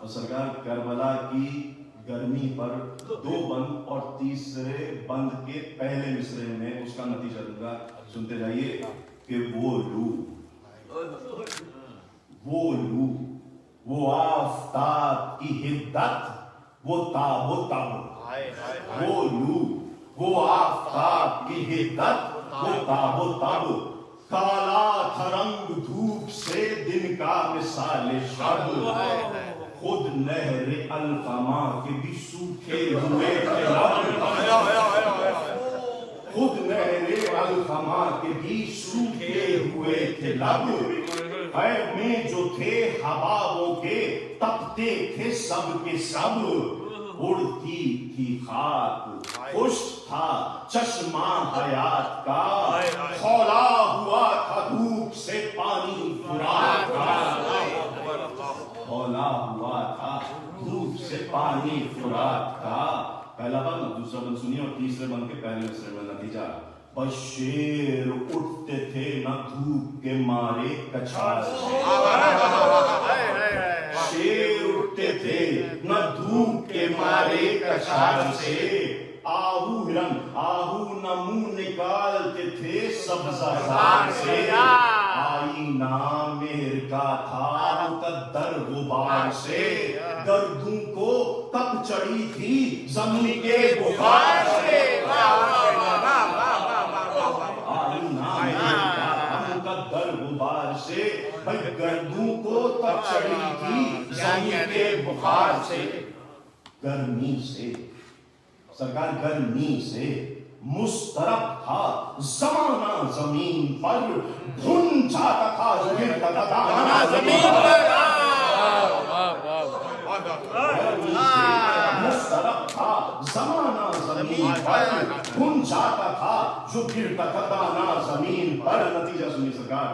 और सरकार करबला की गर्मी पर दो बंद और तीसरे बंद के पहले मिसरे में उसका नतीजा दूंगा, सुनते जाइए कि वो लू, वो आफताब की हिद्दत, वो ताबो तब, वो लू, वो आफताब की हिद्दत, वो ताबो तब, काला था रंग धूप से दिन का मिसाले शब, खुद नहरे अलकमा के भी सूखे हुए थे लब, खुद नहरे अलकमा के भी सूखे हुए थे लब, पैर में जो थे हवाओं के तपते थे सब के सब, उड़ती थी खाक खुश था चश्मा हयात का, खौला हुआ था धूप से पानी फुरात का, खौला हुआ था धूप से पानी फुरात का। पहला बंद, दूसरा बंद सुनिए और तीसरे बंद के पहले मिसरे में नतीजा। बशेर उठते थे न धूप के मारे कछार से, शेर उठते थे न धूप के मारे कछार से, आहू हिरन आहू न मुंह निकालते थे सब्ज़ार से, आईना मेहर का था मुकद्दर गुबार से, दर्दों को तप चढ़ी थी ज़मीन के बुखार से, गुबार से, भाई गर्दों को तब चढ़ी थी ज़मीन के बुखार से, गर्मी से सरकार गर्मी से मुस्तरब था ज़माना ज़मीन पर, धुन जाता था गिरता था दाना ज़मीन पर, मुस्तरब था ज़माना ज़मीन पर, धुन जाता था जो गिरता था दाना ज़मीन पर। नतीजा सुनिए सरकार,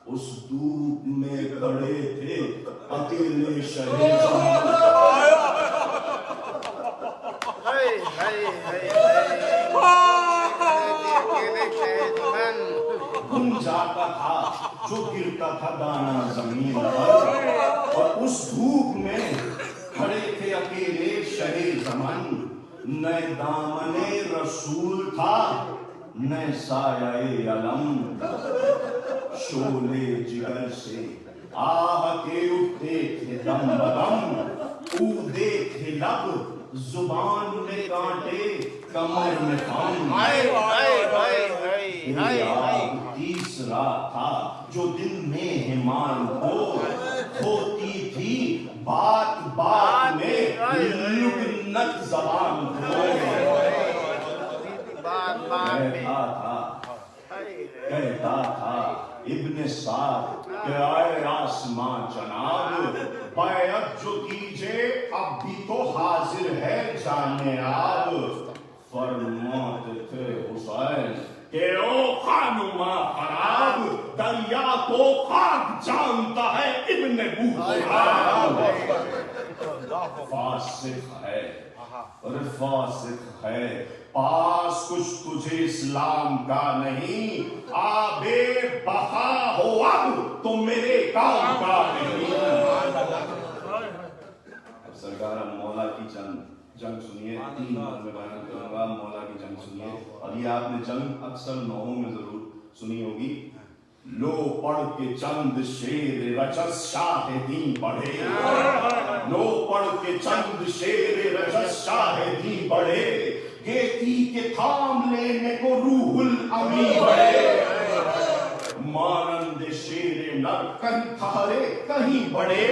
उस धूप में खड़े थे अकेले शहर गुम जाता था जो गिरता था दाना जमीन पर, और उस धूप में खड़े थे अकेले शहे जमान। न दामने रसूल था न साये अलम, शोले जिगर से आह के उठते थे दम बदम, ऊदे थे लब जुबान में कांटे कमर में खाम। तीसरा था जो दिल में हिमान हो, होती थी बात बात में लुकनत जबान हो। कहता था इब्ने साद कि आए आसमां जनाब, बैअत जो कीजिए अब भी तो हाजिर है जाने आप। फरमाते थे हुसैन कि ओ खानुमा खराब, दरिया को खाक जानता है इब्ने बुखराब। फासिक है और फासिक है, पास कुछ तुझे इस्लाम का नहीं, आबे बहा हो अब तो मेरे काम का नहीं। अब सरकार मौला की जंग सुनिए, 3 बार में बयान करूंगा। मौला की जंग सुनिए, और ये आपने जंग अक्सर नौहों में जरूर सुनी होगी। लो पढ़ के चंद शेर रजस शाहिदी पढ़े, लो पढ़ के चंद शेर रजस शाहिदी पढ़े, गेती के थाम लेने को रूहुल अमी बढ़े। मानंद शेर नर कहीं ठहरे कहीं बढ़े,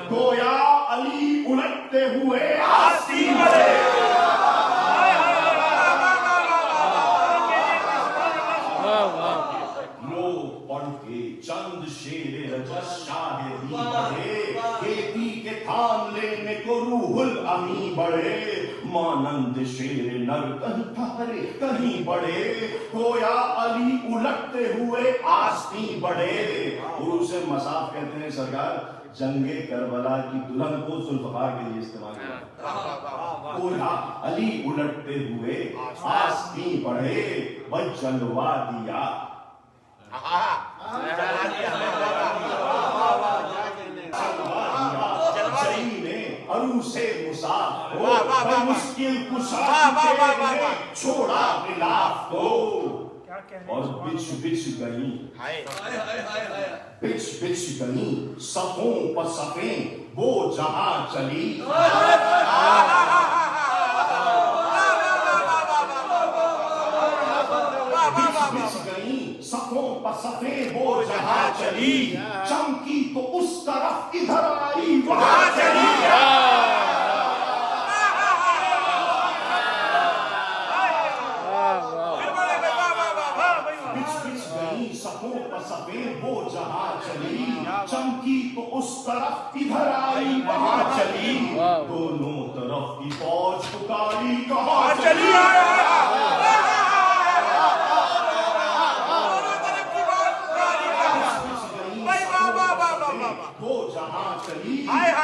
गोया अली उलटते हुए आस्ती बढ़े। लो पढ़ के चंद शेर रजस शाहिदी बढ़े, खेती के थाम लेने को रूहुल अमी बढ़े। मानंद शेर नर कहीं ठहरे कहीं बढ़े, गोया अली उलटते हुए आस्ती बढ़े। उसे मसाफ कहते हैं सरकार, जंगे करबला की दुल्हन को जुल्फकार के लिए इस्तेमाल किया। गोया अली उलटते हुए आस्ती बढ़े, वह जलवा दिया। अरू से मुसाफ मुश्किल कुशा छोड़ा खिलाफ को, और बिछ बिछ गई बिछ बिछ गई सफों पर सफें वो जहां चली। बिछ गई सफों पर सफें वो जहां चली, चमकी तो उस तरफ इधर आई वहां चली। सफेद वो जहां चली, चमकी तो उस तरफ इधर आई वहां चली। दोनों तरफ की फौज पुकारी कहां चली। वो जहां चली,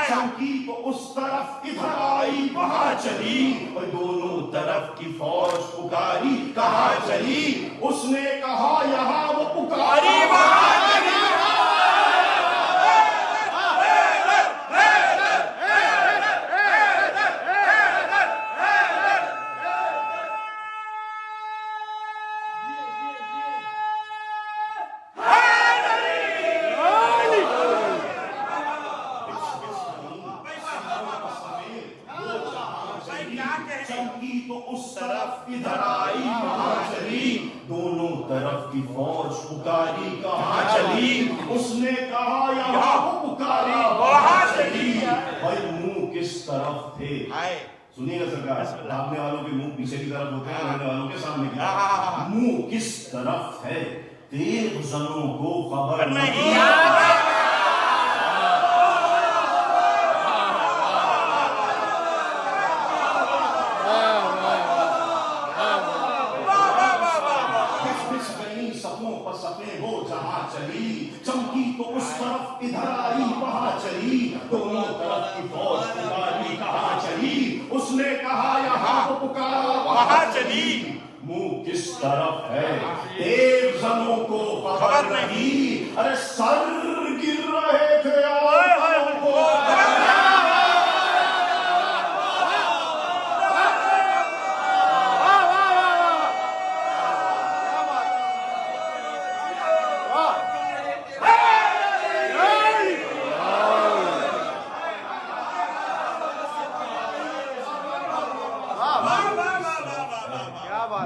चमकी तो उस तरफ इधर आई वहां चली। और दोनों तरफ की फौज पुकारी कहां चली। उसने कहा यहाँ वो पुकारी वहां चली। चमकी तो उस तरफ इधर आई वहां चली। दोनों तरफ की फौज पुकारी कहां चली। उसने कहा यहाँ वो पुकारी वहां चली। भाई मुंह किस तरफ थे? सुनिएगा सरकार, भागने वालों के मुंह पीछे की तरफ होते हैं, रहने वालों के सामने की तरफ। मुंह किस तरफ है? तेग जनों को खबर नहीं। चमकी तरफ की फौज पुकारी कहाँ चली, उसने कहा यहाँ को पुकारा वहाँ चली। मुंह किस तरफ है तेज जनों को खबर नहीं, अरे सर गिर रहे थे और तनों को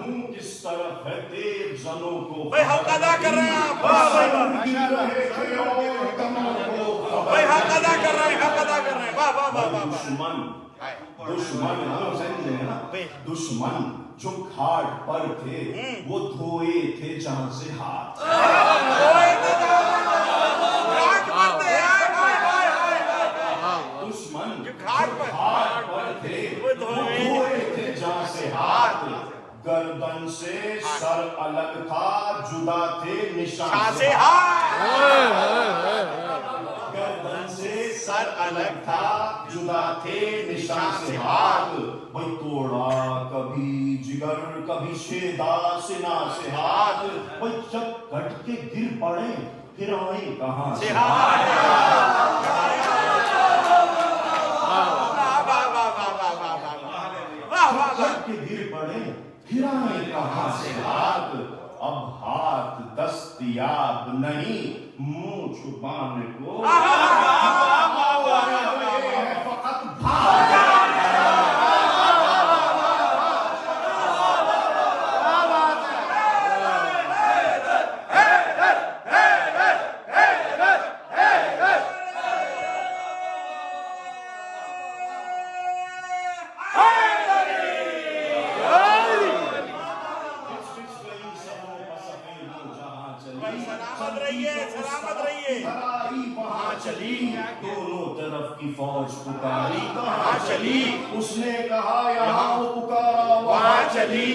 मुंह किस तरफ है तेज जनों को भाई हक अदा कर रहे हैं आप, भाई हक अदा कर रहे हैं, हक अदा कर रहे हैं। वाह वाह वाह वाह। दुश्मन दुश्मन हम समझेंगे ना, दुश्मन जो घाट पर थे वो धोए थे जहां से हाथ, दुश्मन जो घाट पर थे वो धोए थे जहां से हाथ, गर्दन से सर अलग था जुदा थे निशान से हाथ, गर्दन से सर अलग था जुदा थे निशान से हाथ, वही तोड़ा कभी जिगर कभी शेदा सिना से हाथ, वही जब कट के गिर पड़े फिर आए कहां से हाथ, कट के गिर पड़े फिर आए कहां से हाथ, अब हाथ दस्तयाब नहीं मुंह छुपाने को फकत भाग। सलामत रहिए, सलामत रहिए। वहां चली दोनों तरफ की फौज पुकारी कहाँ चली, उसने कहा यहाँ वो पुकारा वहां चली,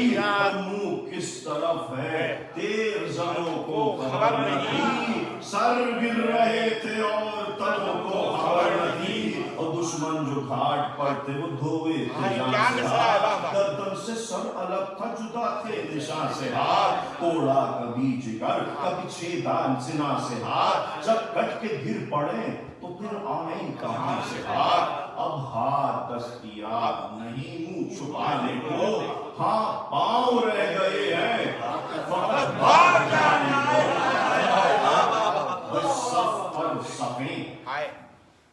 मुंह किस तरफ है तेर जनों को खबर नहीं, सर गिर रहे थे और तनों को खबर नहीं, और दुश्मन जो घाट पर थे वो धोए थे जान से हाथ, गर्दन से सर अलग था जुदा थे निशान से हाथ, तोड़ा कभी जिगर कभी छेदान सिना से हाथ, जब कट के गिर पड़े तो फिर आए कहां से हाथ, अब हाथ दस्तयाब नहीं मुंह छुपाने को, हाँ पांव रह गए हैं फकत भाग जाना है, सफ पर सफेद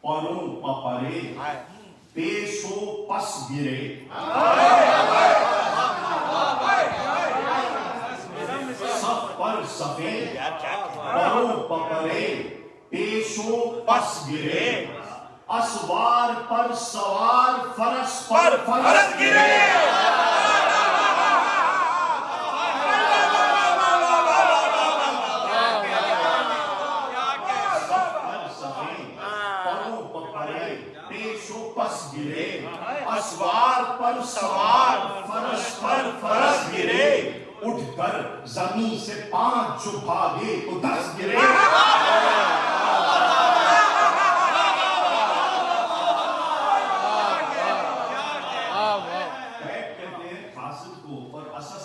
परों पपरे पेशो पस गिरे, सफ पर सफेद परों पपरे पेशो पस गिरे, असवार पर सवार फरस पर फरस गिरे, गिरे, असवार पर सवार फरस पर फरस गिरे, उठकर जमीन से 5 जो भागे तो 10 गिरे,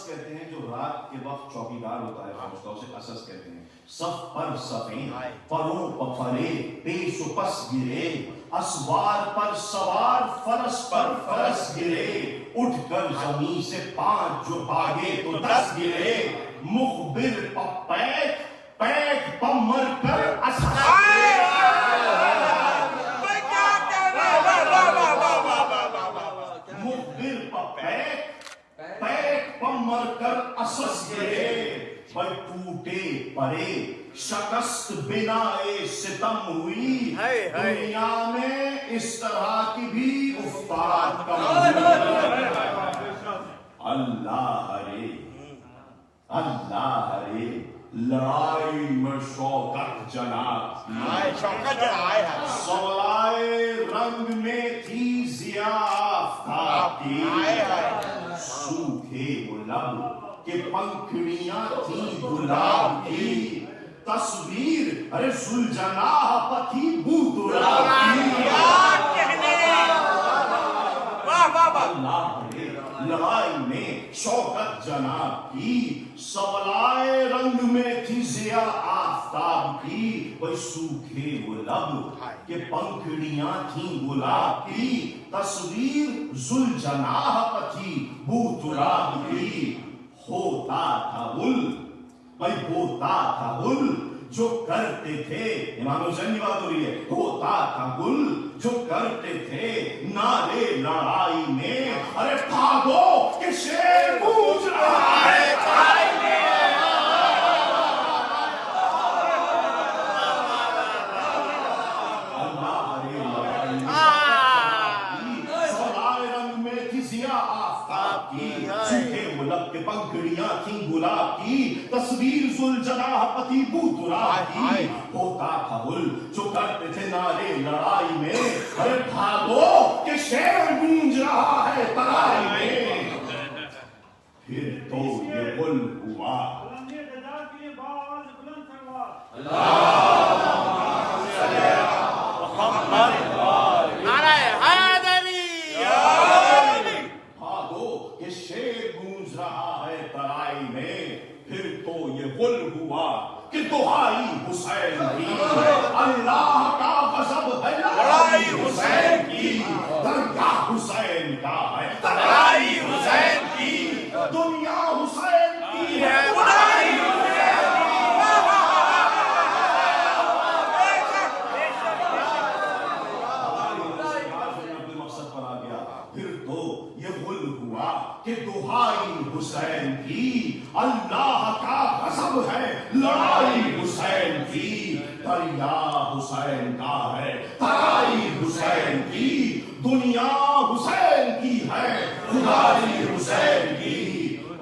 कहते हैं जो रात के वक्त चौकीदार होता है फौज का, उसे असस कहते हैं। सफ पर सफेद परों पफरे पेश पस गिरे, असवार पर सवार फरस पर फरस गिरे, उठकर जमीन से 5 जो भागे तो 10 गिरे, मुखबिर पैक पैक पमर कर मुखबिर पैक पैक पमर कर असस गिरे, पर टूटे परे शकस्त बिनाए सितम हुई, दुनिया में इस तरह की भी उस्ताद कम हुई, अल्लाह हरे लड़ाई में शौकत जनाब सवाए रंग में थी जिया आफ्ताब की, सूखे गुलाब के पंखुड़ियां थी गुलाब की, तस्वीर अरे सुलझना पति बूतुराब की, शौकत जनाब की, सवलाए रंग में थी जिया आफताब की, वही सूखे वो लब के पंखड़ियां थी गुलाब की, तस्वीर जुल्जनाह पथी बूतुराब की, होता था उल, भाई होता था उल जो करते थे, इमाम हुसैन की बात हो रही है, होता था गुल जो करते थे नारे लड़ाई में, अरे भागो कि शेर गूंज रहा है लड़ाई में। के पंखड़ियां थी गुलाब की, तस्वीर जुल्जनाह पति बूतुराब की, होता था उल जो करते थे नारे लड़ाई में, अरे भागो कि शेर गूंज रहा है तराई में। फिर तो ये उल हुआ, कि दुहाई हुसैन की, अल्लाह का गज़ब है लड़ाई हुसैन की, दरगाह हुसैन का है लड़ाई हुसैन की, दुनिया हुसैन की है लड़ाई हुसैन की। मकसद पर आ गया। फिर तो ये गुल हुआ कि दुहाई हुसैन की, अल्लाह का गज़ब है लड़ाई हुसैन की, दरिया हुसैन का है तराई हुसैन की, दुनिया हुसैन की है खुदाई हुसैन की।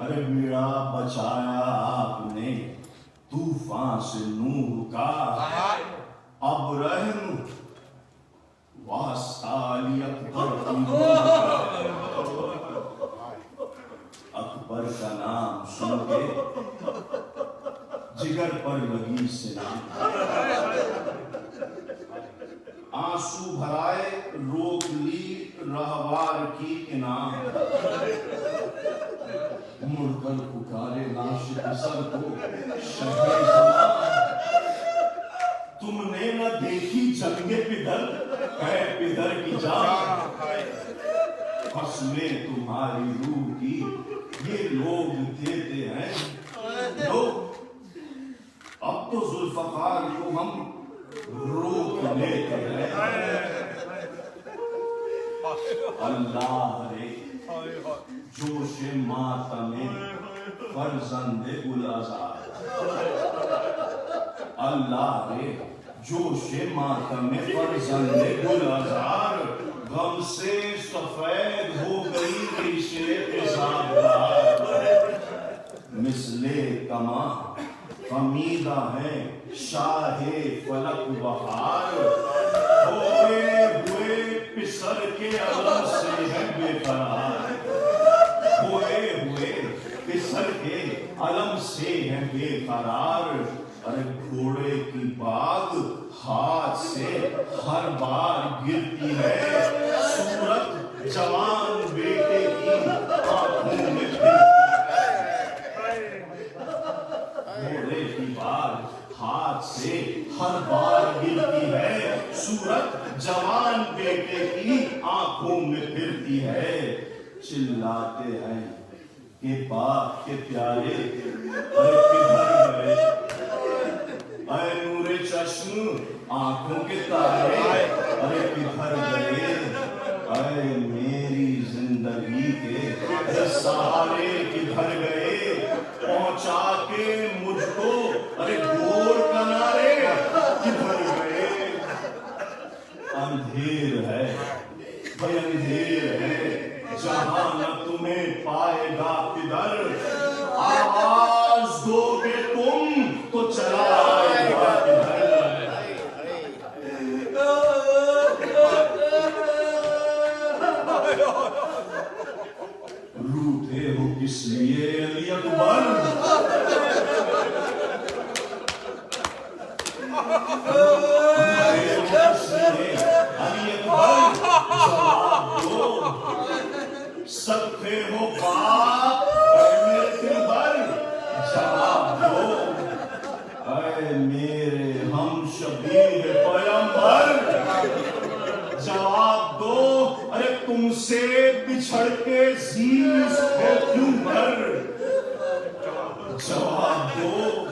अरे मेरा बचाया आपने तूफान से नूह का, अब रहम वास्ता अली अकबर का नाम सुन के जिगर पर लगी से आंसू भराए रोक ली रहवार की इनाम, मुड़कर पुकारे नाशिक सर को शहीद जमां, तुमने न देखी जंगे पिदर है पिदर की जान, कसमें तुम्हारी रूह की ये लोग देते हैं लोग, अब तो जुल्फकार को हम रोक लेते हैं। अल्लाह रे जोशे मातमे फर्जंदे गुल आज़ाद, अल्लाह रे जोशे मातमे फर्जंदे गुल आज़ाद, गम से सफेद हो गई रेशे मिसले कमा फमीदा है शाहे फलक बहार, होए हुए पिसर के अलम से है बेकरार, होए हुए पिसर के अलम से है बेकरार। अरे घोड़े की बाग हाथ से हर बार गिरती है, सूरत जवान बेटे की आंखों में घोड़े की बाग हाथ से हर बार गिरती है, सूरत जवान बेटे की आंखों में फिरती है। चिल्लाते हैं कि बाप के प्यारे अरे किधर गए, अरे नूरे चश्म आंखों के तारे अरे किधर गए, अरे मेरी जिंदगी के सहारे किधर गए, पहुंचा के मुझको अरे गोर किनारे किधर गए। अंधेर है भाई अंधेर है, जहां न तुम्हें पाएगा किधर, आवाज दोगे तुम तो चला आएगा किधर। रूठे हो किस लिए अली अकबर, रूठे हो किस लिए अली अकबर, जवाब दो تم سے بچھڑ کے زیس کو کیوں کر جواب دو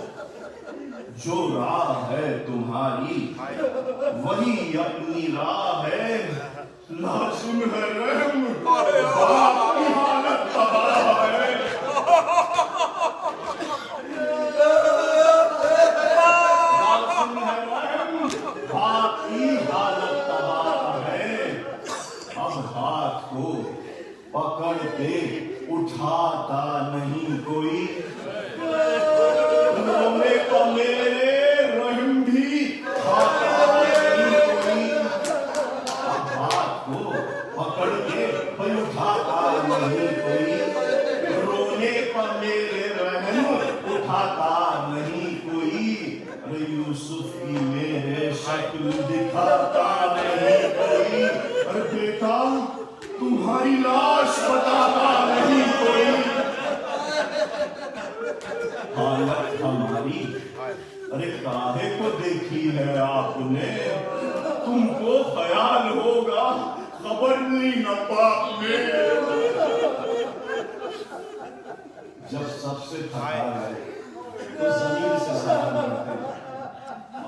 جو راہ ہے تمہاری وہی اپنی راہ ہے لازم ہے رحم باپ کی حالت تباہ ہے لازم ہے رحم باپ کی حالت تباہ ہے اب ہاتھ کو پکڑ کے اٹھاتا نہیں کوئی رونے کو میرے رحم بھی کھاتا نہیں کوئی اب ہاتھ کو پکڑ کے اٹھاتا نہیں کوئی رونے پر میرے رحم اٹھاتا نہیں کوئی ارے یوسف کی میرے شکل دکھاتا نہیں کوئی ارے بیٹا تمہاری لاش بتاتا نہیں کوئی حالت ہماری ارے کاہے کو دیکھی ہے آپ نے تم کو خیال ہوگا خبر نہیں نہ باپ نے جب سب سے تھکا ہے تو زمین سے سلام کرتے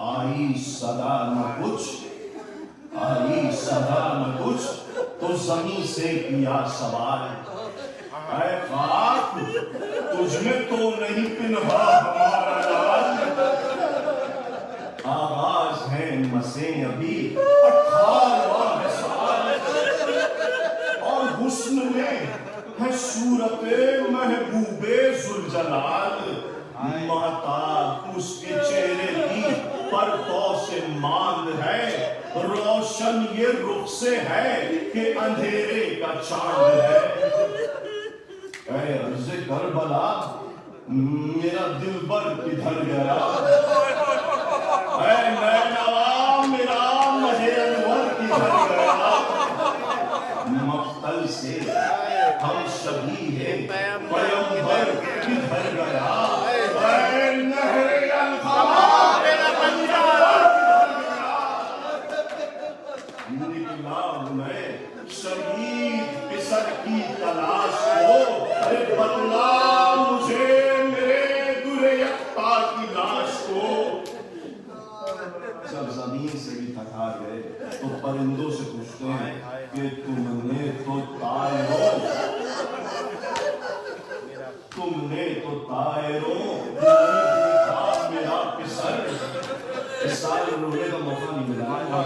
آئی صدا نہ کچھ آئی صدا نہ کچھ تو زمین سے کیا سوال اے خاک تجھ میں تو نہیں پنہا ہمارا لال آغاز ہے مسیں ابھی 18واں سال اور حسن میں ہے صورت محبوب ذوالجلال مہتاب اس کے چہرے کی پرتوں سے ماند ہے روشن یہ رخ سے ہے کہ اندھیرے کا چاند ہے اے عرض کربلا میرا دلبر کدھر گیا اے نینوا میرا مجھ انور کدھر گیا مقتل سے ہم شبیہ ہیں پیغمبر کدھر گیا اے نہر الخلا میرا پیغمبر نکلا میں شہید پسر کی تلاش کو ارے بدلا مجھے میرے در یکتا کی لاش کو جب زمین سے بھی تھکا گئے تو پرندوں سے پوچھتے ہیں کہ تم نے تو طائروں دیکھا میرا پسر اس سال رونے کا موقع نہیں ملا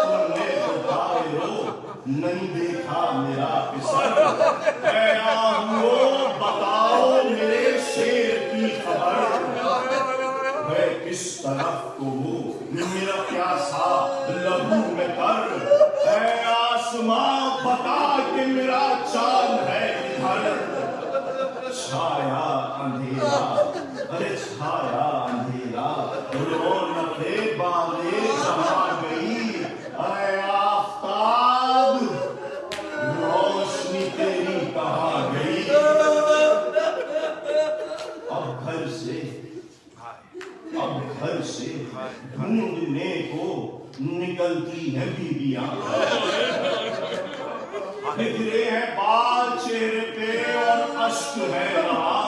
تم نے تو طائروں نہیں دیکھا میرا پسر اے آہو بتاؤ میرے شیر کی خبر ہے کس طرف کو وہ میرا پیاسا لہو میں کر اے آسماں بتا کہ میرا چاند ہے کدھر چھایا اندھیرا ارے چھایا اندھیرا رونق باغے جہاں گئی اے آفتاب روشنی تیری کہاں گئی اب گھر سے ڈھونڈنے کو نکلتی ہے بیویاں بکھرے ہیں بال چہرے پہ اور اشک ہے رہا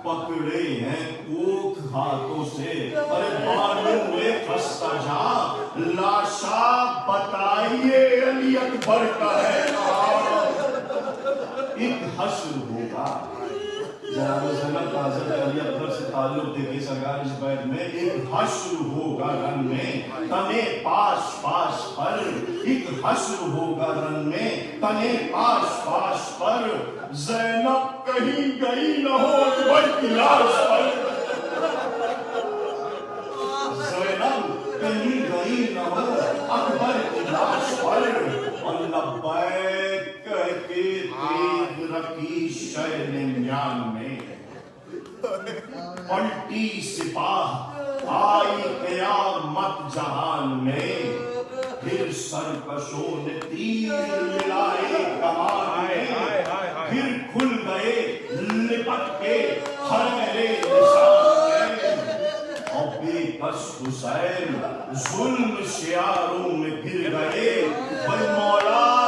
پکڑے ہیں کوکھ ہاتھوں سے ارے بالوں میں پھنستا جا لاشا بتائیے علی اکبر کا ہے ایک حشر ہوگا جناب زینب کا حضرت علی اکبر سے تعلق دیکھے سرکار اس بیت میں ایک حشر ہوگا رن میں تنے پاش پاش پر ایک حشر ہوگا رن میں تنے پاش پاش پر زینب کہیں گئی نہ ہو اکبر کی لاش پر زینب کہیں گئی نہ ہو اکبر کی لاش پر اور لبیک کہہ کے تیغ رکھی شہر میان میں پلٹی سپاہ آئی قیامت جہان میں پھر سرکشوں نے تیر ملائے کمان میں پھر کھل گئے لپٹ کے ہرے نشان میں اور بے کس حسین ظلم شیاروں میں گر گئے بھائی مولا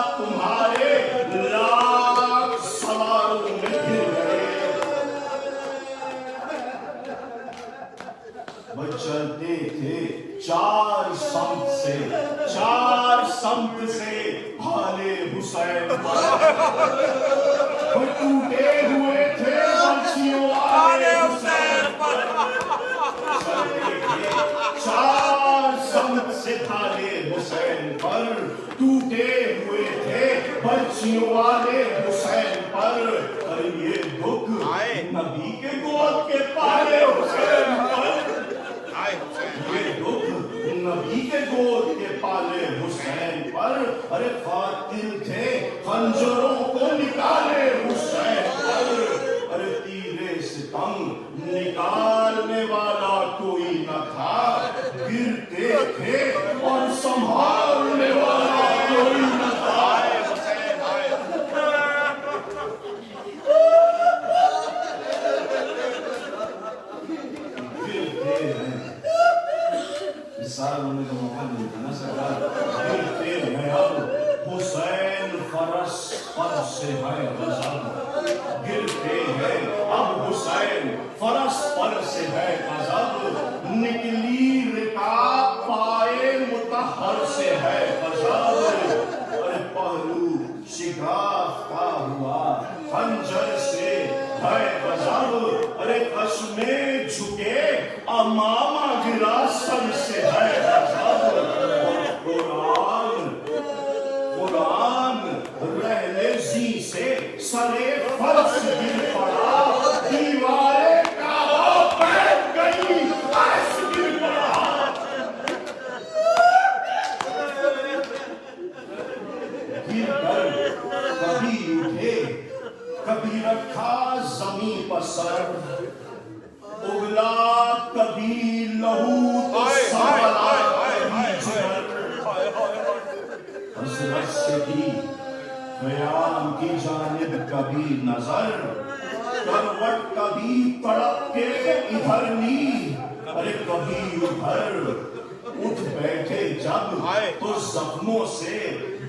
से भाले हुसैन टूटे हुए थे बंशियों वाले हुसैन पर, चार संत से भाले हुसैन पर, टूटे हुए थे बंशियों वाले हुसैन पर। अरे ये दुख नबी के गोद के पाले हुसैन पर, ये दुख नबी के गोद के पाले हुसैन पर। अरे कातिल थे खंजरों को निकाले हुसैन पर। अरे तीरे सितम निकालने वाला कोई न था, गिरते थे और संभालने वाला कोई न था। साल होने का मौका मिलता ना सरकार, गिरते हैं अब हुसैन फरस पर से है गजब, गिरते हैं अब हुसैन फरस पर से है गजब, निकली रिकाब पाए मुतहर से है गजब। अरे पहलू शिगाफ का हुआ खंजर से है गजब। अरे कश्मे झुके अमामा गिरा सर से है गजब। कुरान रहलेजी से सरे फर्श गिर पड़ा, दीवारें काबा बैठ गई अर्श गिर पड़ा। गिर कर कभी उठे कभी रखा जमीन पर सर, उगला कभी लहू तो सबला कभी जिगर। हसरत से भी क़याम की जानिब कभी नजर, करवट कभी तड़प के इधर ली, अरे कभी उधर। उठ बैठे जब तो जख्मों से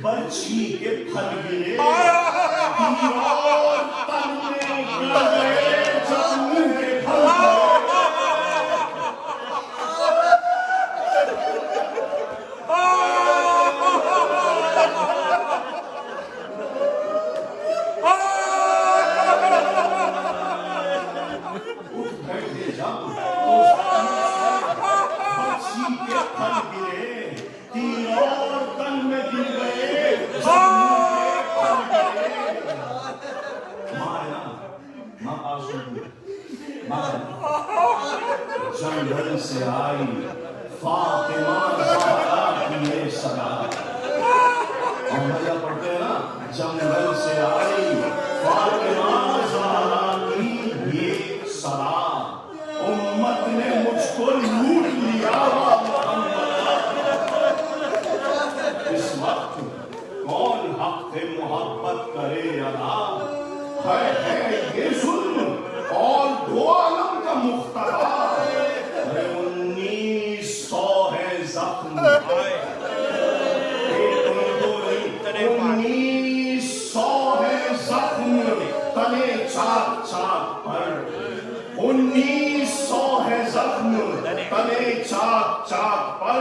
बर्छी के फल गिरे, दीवार तन में गिर गए जब मुंह के फल गए। जंगल से आई फातिमा ज़हरा की ये सदा, हम भैया पढ़ते हैं ना, जंगल से आई फातिमा ज़हरा की ये सदा, उम्मत ने मुझको लूट लिया। इस वक्त कौन हक से मोहब्बत करे अदा, है ये जुल्म और दो आलम का मुख्तदा। 1900 है जख्म, 1900 है जख्म तले चाक चाक पर, 1900 है जख्म तले चाक चाक पर।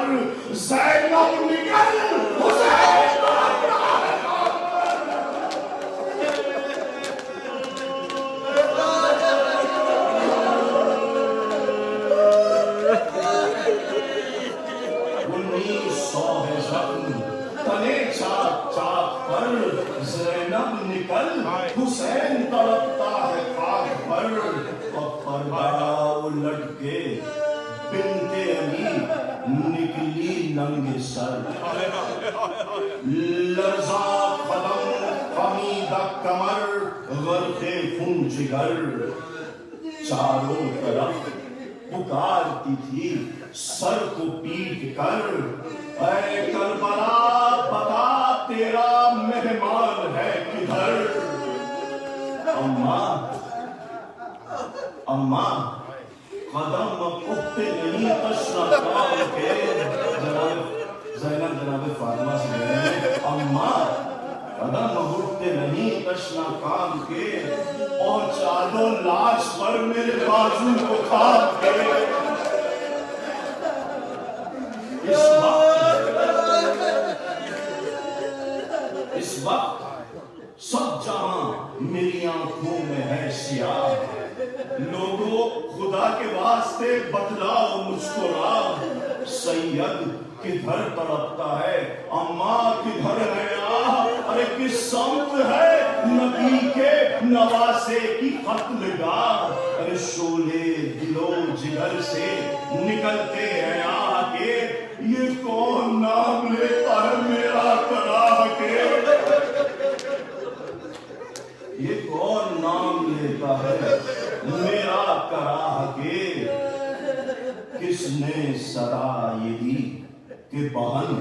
ज़ैनब निकल हुसैन हुसैन तड़पता है खाक पर। पर्दा उलट के बिनते अली निकली नंगे सर, लर्जा कदम कमीदा कमर गर्क़े खून जिगर। चारों तरफ पुकारती थी सर को पीट कर, ऐ करबला बता तेरा मेहमान है किधर। अम्मा अम्मा कदम उठते नहीं तशना काम के। ज़ैनब जनाब फातिमा से कह रहे हैं, अम्मा कदम उठते नहीं तशना काम के, पहुंचा दो लाश पर मेरे बाजू को थाम के। इस वक्त اس وقت سب جہاں میری آنکھوں میں ہے سیاہ. لوگوں خدا کے واسطے بتلاؤ مجھ کو راہ. سید کدھر تڑپتا ہے, اماں کدھر ہے آہ, ارے کس سمت ہے نبی کے نواسے کی قتل گاہ. ارے شعلے دل و جگر سے نکلتے ہیں آہ کے, یہ کون نام لیتا ہے میرا کراہ کے. یہ کون نام لیتا ہے میرا کراہ کے. کس نے صدا یہ دی کہ بہن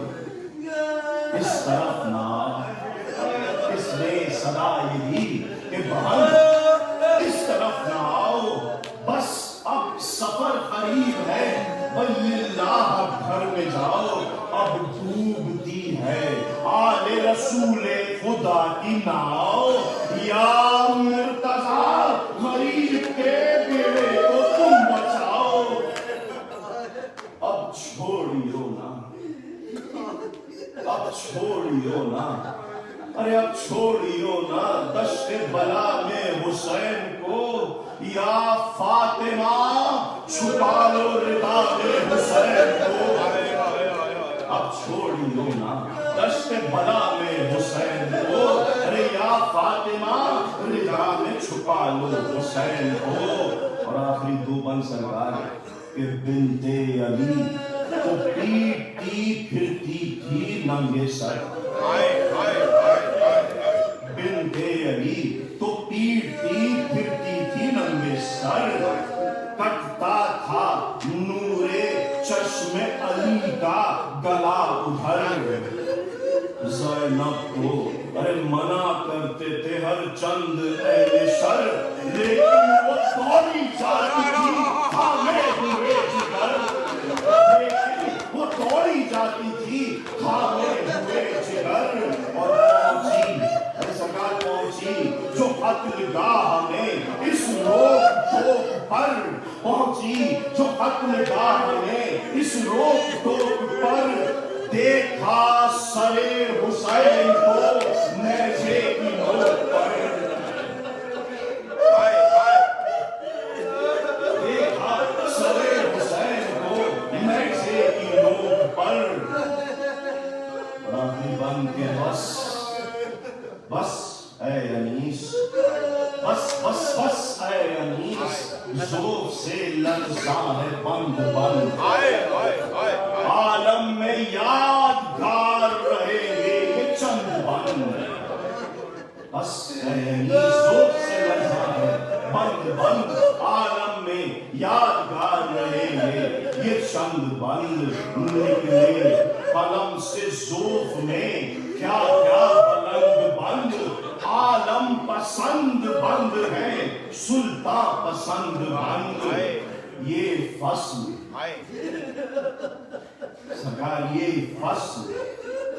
اس طرف نہ آ. کس نے صدا یہ دی کہ بہن اس طرف نہ آؤ. بس اب سفر قریب ہے واللہ گھر میں جاؤ. اب ڈوبتی ہے آل رسول خدا کی ناؤ. یا مرتضیٰ غریب کے بیڑے کو تم بچاؤ. اب چھوڑیو نا, اب چھوڑیو نا, ارے اب چھوڑیو نا دشت بلا میں حسین کو. یا فاطمہ چھپا لو رضا میں حسین کو. اب چھوڑیو نا دشت بلا میں حسین کو. ارے یا فاطمہ رضا میں چھپا لو حسین کو. اور آخری دو بند سرکار کہ بنت علی تو پیٹتی پھرتی تھی ننگے سر. بنت علی تو پیٹتی پھرتی تھی ننگے سر. کٹتا تھا نور چشم علی کا گلا ادھر. زینب کو ارے منع کرتے تھے ہر چند اہل شر, لیکن وہ دوڑی جاتی تھی تھامے ہوئے جگر. لیکن وہ دوڑی جاتی تھی تھامے ہوئے جگر. اور پہنچی سرکار پہنچی جو قتل گاہ میں اس روک ٹوک پر. پہنچی جو قتل گاہ میں اس روک ٹوک پر. دیکھا سرے حسین کو نیزے کی نوک پر. دیکھا سرے حسین کو نیزے کی نوک پر. راہی بن کے بس بس اے انیس, بس بس بس اے انیس, ذوق سے لرزاں ہے بند بند. عالم میں یادگار رہیں گے یہ چند بند. بس اے انیس ذوق سے لرزاں ہے بند بند. عالم میں یادگار رہیں گے یہ چند بند. نکلے قلم سے ذوق میں کیا کیا بلند بند. عالم پسند بند ہے سلطان پسند بند. یہ فصل سرکار یہ فصل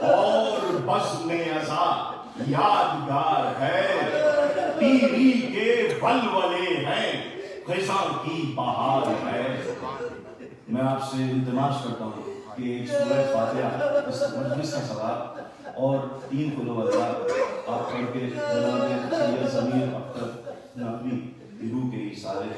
اور بزم ازا یادگار ہے. پیری کے ولولے ہیں خزاں کی بہار ہے. میں آپ سے التماس کرتا ہوں کہ ایک سورہ فاتحہ اس مجلس کا ثواب اور 3 قل هو اللہ آپ پڑھ کے جناب سید ضمیر اختر نقوی روح کے اشارے